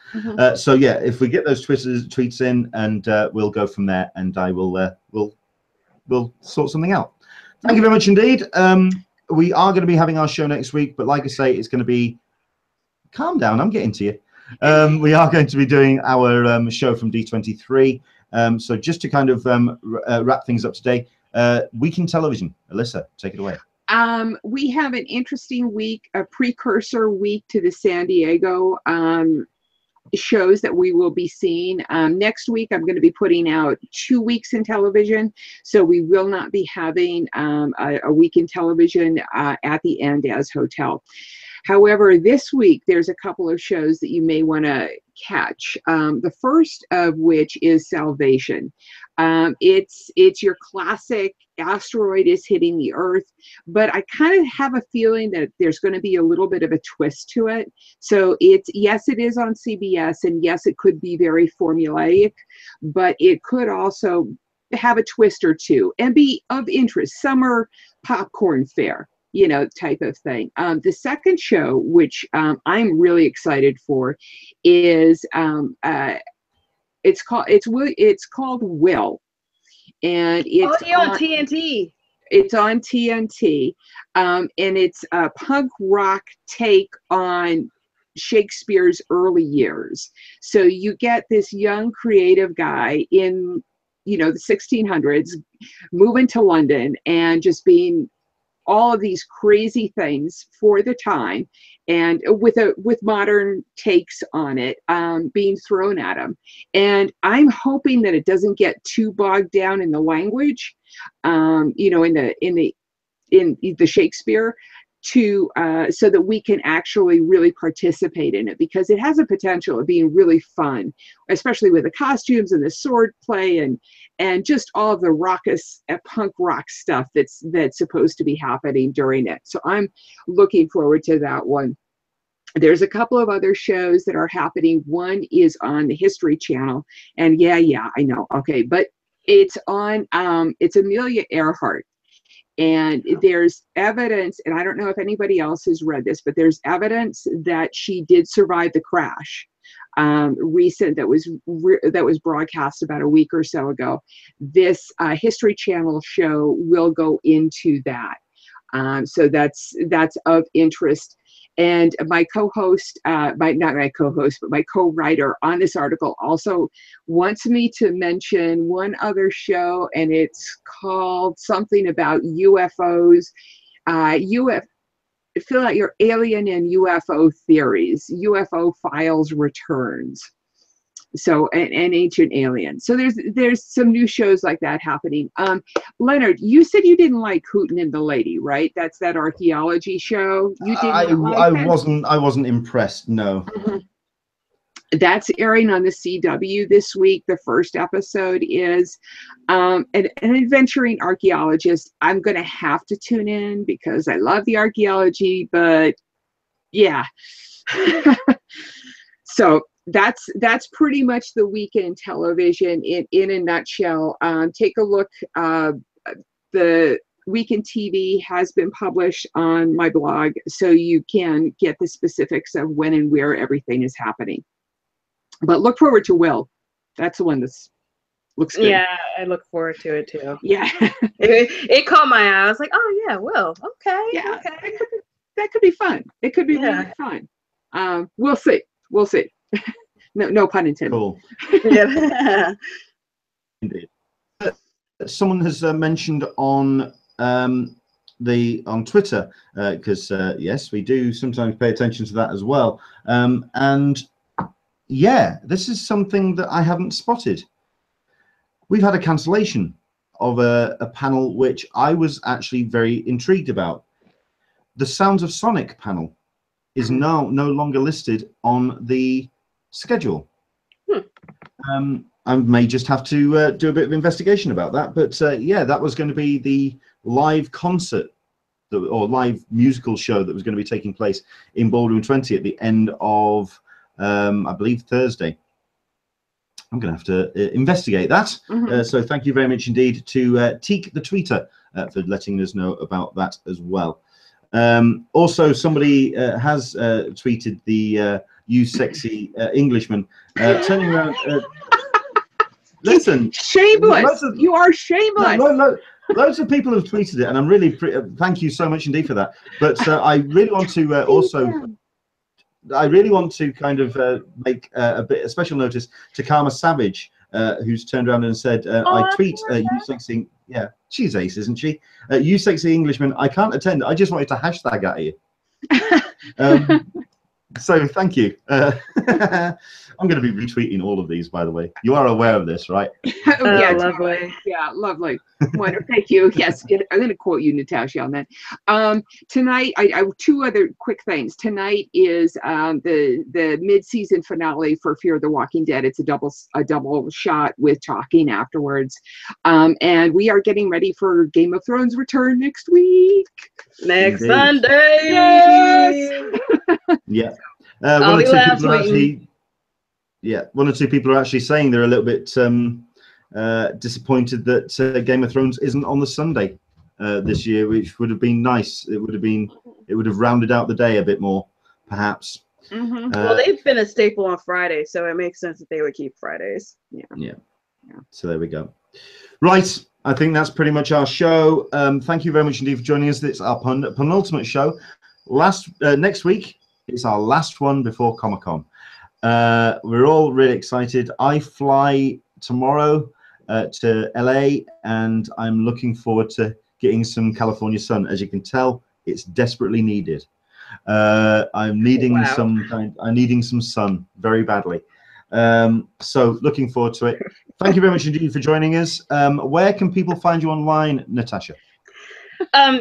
So yeah, if we get those tweets in, and we'll go from there, and I will we'll sort something out. Thank you very much indeed. We are going to be having our show next week, but like I say, it's going to be, calm down, I'm getting to you. We are going to be doing our show from D23. So just to kind of wrap things up today, Week in Television. Alyssa, take it away. We have an interesting week, a precursor week to the San Diego shows that we will be seeing. Next week, I'm going to be putting out 2 weeks in television. So we will not be having a week in television at the end as Hotel. However, this week, there's a couple of shows that you may want to catch. The first of which is Salvation. It's your classic asteroid is hitting the Earth, but I kind of have a feeling that there's going to be a little bit of a twist to it. So yes, it is on CBS, and yes, it could be very formulaic, but it could also have a twist or two and be of interest. Summer popcorn fare, you know, type of thing. The second show, which I'm really excited for, is it's called Will, and it's on TNT. It's on TNT, and it's a punk rock take on Shakespeare's early years. So you get this young creative guy in, you know, the 1600s moving to London and just being all of these crazy things for the time, and with modern takes on it being thrown at him. And I'm hoping that it doesn't get too bogged down in the language, you know, in the Shakespeare, so that we can actually really participate in it, because it has a potential of being really fun, especially with the costumes and the sword play and just all of the raucous punk rock stuff that's supposed to be happening during it. So I'm looking forward to that one. There's a couple of other shows that are happening. One is on the History Channel, and yeah, I know, okay, but it's on it's Amelia Earhart. And there's evidence, and I don't know if anybody else has read this, but there's evidence that she did survive the crash that was broadcast about a week or so ago. This History Channel show will go into that. So that's of interest. And my co-host, not my co-host, but my co-writer on this article also wants me to mention one other show, and it's called something about UFOs. Fill out your alien and UFO theories. UFO Files Returns. So an ancient alien. So there's some new shows like that happening. Leonard, you said you didn't like Hooten and the Lady, right? That's that archaeology show. You didn't like that? I wasn't impressed. No. That's airing on the CW this week. The first episode is an adventuring archaeologist. I'm going to have to tune in because I love the archaeology, but yeah. So that's pretty much the weekend television in a nutshell. Take a look. The Weekend TV has been published on my blog, so you can get the specifics of when and where everything is happening. But look forward to Will. That's the one that looks good. Yeah, I look forward to it too. Yeah. it caught my eye. I was like, oh yeah, Will. Okay. Yeah. Okay. That could be fun. It could be really fun. We'll see. We'll see. No pun intended. Cool. Yeah. Indeed. Someone has mentioned on Twitter, because yes, we do sometimes pay attention to that as well. And yeah, this is something that I haven't spotted. We've had a cancellation of a panel which I was actually very intrigued about. The Sounds of Sonic panel is now no longer listed on the schedule. I may just have to do a bit of investigation about that. But yeah, that was going to be the live concert or live musical show that was going to be taking place in Ballroom 20 at the end of I believe Thursday. I'm going to have to investigate that. So thank you very much indeed to Teak the Tweeter for letting us know about that as well. Also, somebody has tweeted the you sexy Englishman, turning around. Listen, shameless. You are shameless. Loads of people have tweeted it, and I'm really thank you so much indeed for that. But I really want to kind of make a special notice to Karma Savage, who's turned around and said, I tweet you sexy, yeah, she's ace, isn't she? You sexy Englishman, I can't attend. I just wanted to hashtag at you. So thank you. I'm going to be retweeting all of these, by the way. You are aware of this, right? Yeah, lovely. Yeah, lovely. Wonderful. Thank you. Yes, I'm going to quote you, Natasha, on that. Tonight, I have two other quick things. Tonight is the mid-season finale for Fear the Walking Dead. It's a double shot with talking afterwards, and we are getting ready for Game of Thrones return next week. Next Sunday. Yes. Yeah. One or two people are actually saying they're a little bit disappointed that Game of Thrones isn't on the Sunday this year, which would have been nice. It would have rounded out the day a bit more, perhaps. Well, they've been a staple on Friday, so it makes sense that they would keep Fridays. Yeah. So there we go. Right. I think that's pretty much our show. Thank you very much indeed for joining us. It's our penultimate show. Next week, it's our last one before Comic-Con. We're all really excited. I fly tomorrow to LA, and I'm looking forward to getting some California sun. As you can tell, it's desperately needed. I'm needing some sun very badly. So looking forward to it. Thank you very much indeed for joining us. Where can people find you online, Natasha?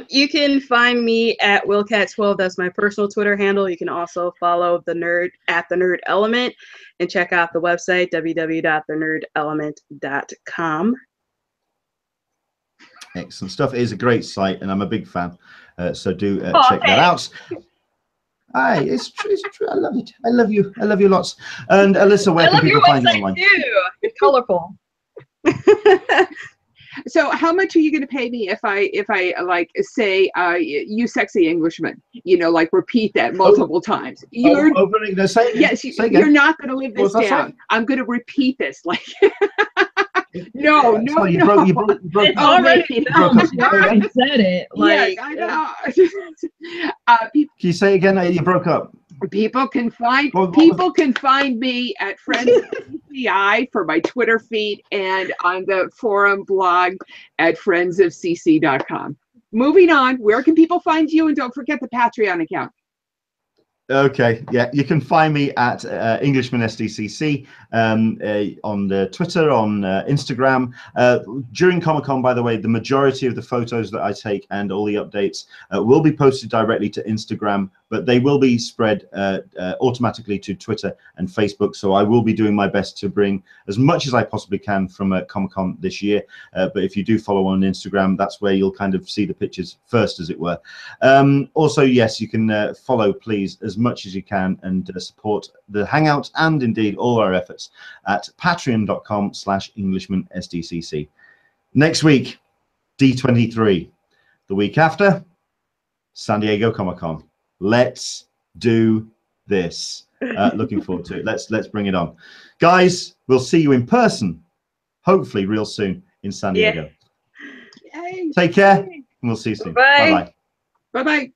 You can find me at willcat12. That's my personal Twitter handle. You can also follow the Nerd at the Nerd Element and check out the website www.thenerdelement.com. Excellent stuff. It is a great site, and I'm a big fan. So do check that out. Hi, it's true. I love it. I love you. I love you lots. And Alyssa, where can people find you online? Too. It's colorful. So how much are you going to pay me if I like say you sexy Englishman, like repeat that multiple times? You're you're not going to live this down. I'm going to repeat this like no. You broke it's already done. You already said it. Like, yes, I know. Can you say again? You broke up. People can find me at Friends CCI for my Twitter feed and on the forum blog at friendsofcc.com. Moving on, where can people find you? And don't forget the Patreon account. Okay, yeah, you can find me at Englishman SDCC on the Twitter, on Instagram. During Comic-Con, by the way, the majority of the photos that I take and all the updates will be posted directly to Instagram, but they will be spread automatically to Twitter and Facebook. So I will be doing my best to bring as much as I possibly can from Comic-Con this year. But if you do follow on Instagram, that's where you'll kind of see the pictures first, as it were. Also, yes, you can follow, please, as much as you can and support the Hangout and indeed all our efforts at patreon.com/EnglishmanSDCC. Next week, D23. The week after, San Diego Comic-Con. Let's do this. Looking forward to it. Let's bring it on. Guys, we'll see you in person, hopefully real soon in San Diego. Yay. Take care, and we'll see you soon. Bye. Bye-bye. Bye-bye.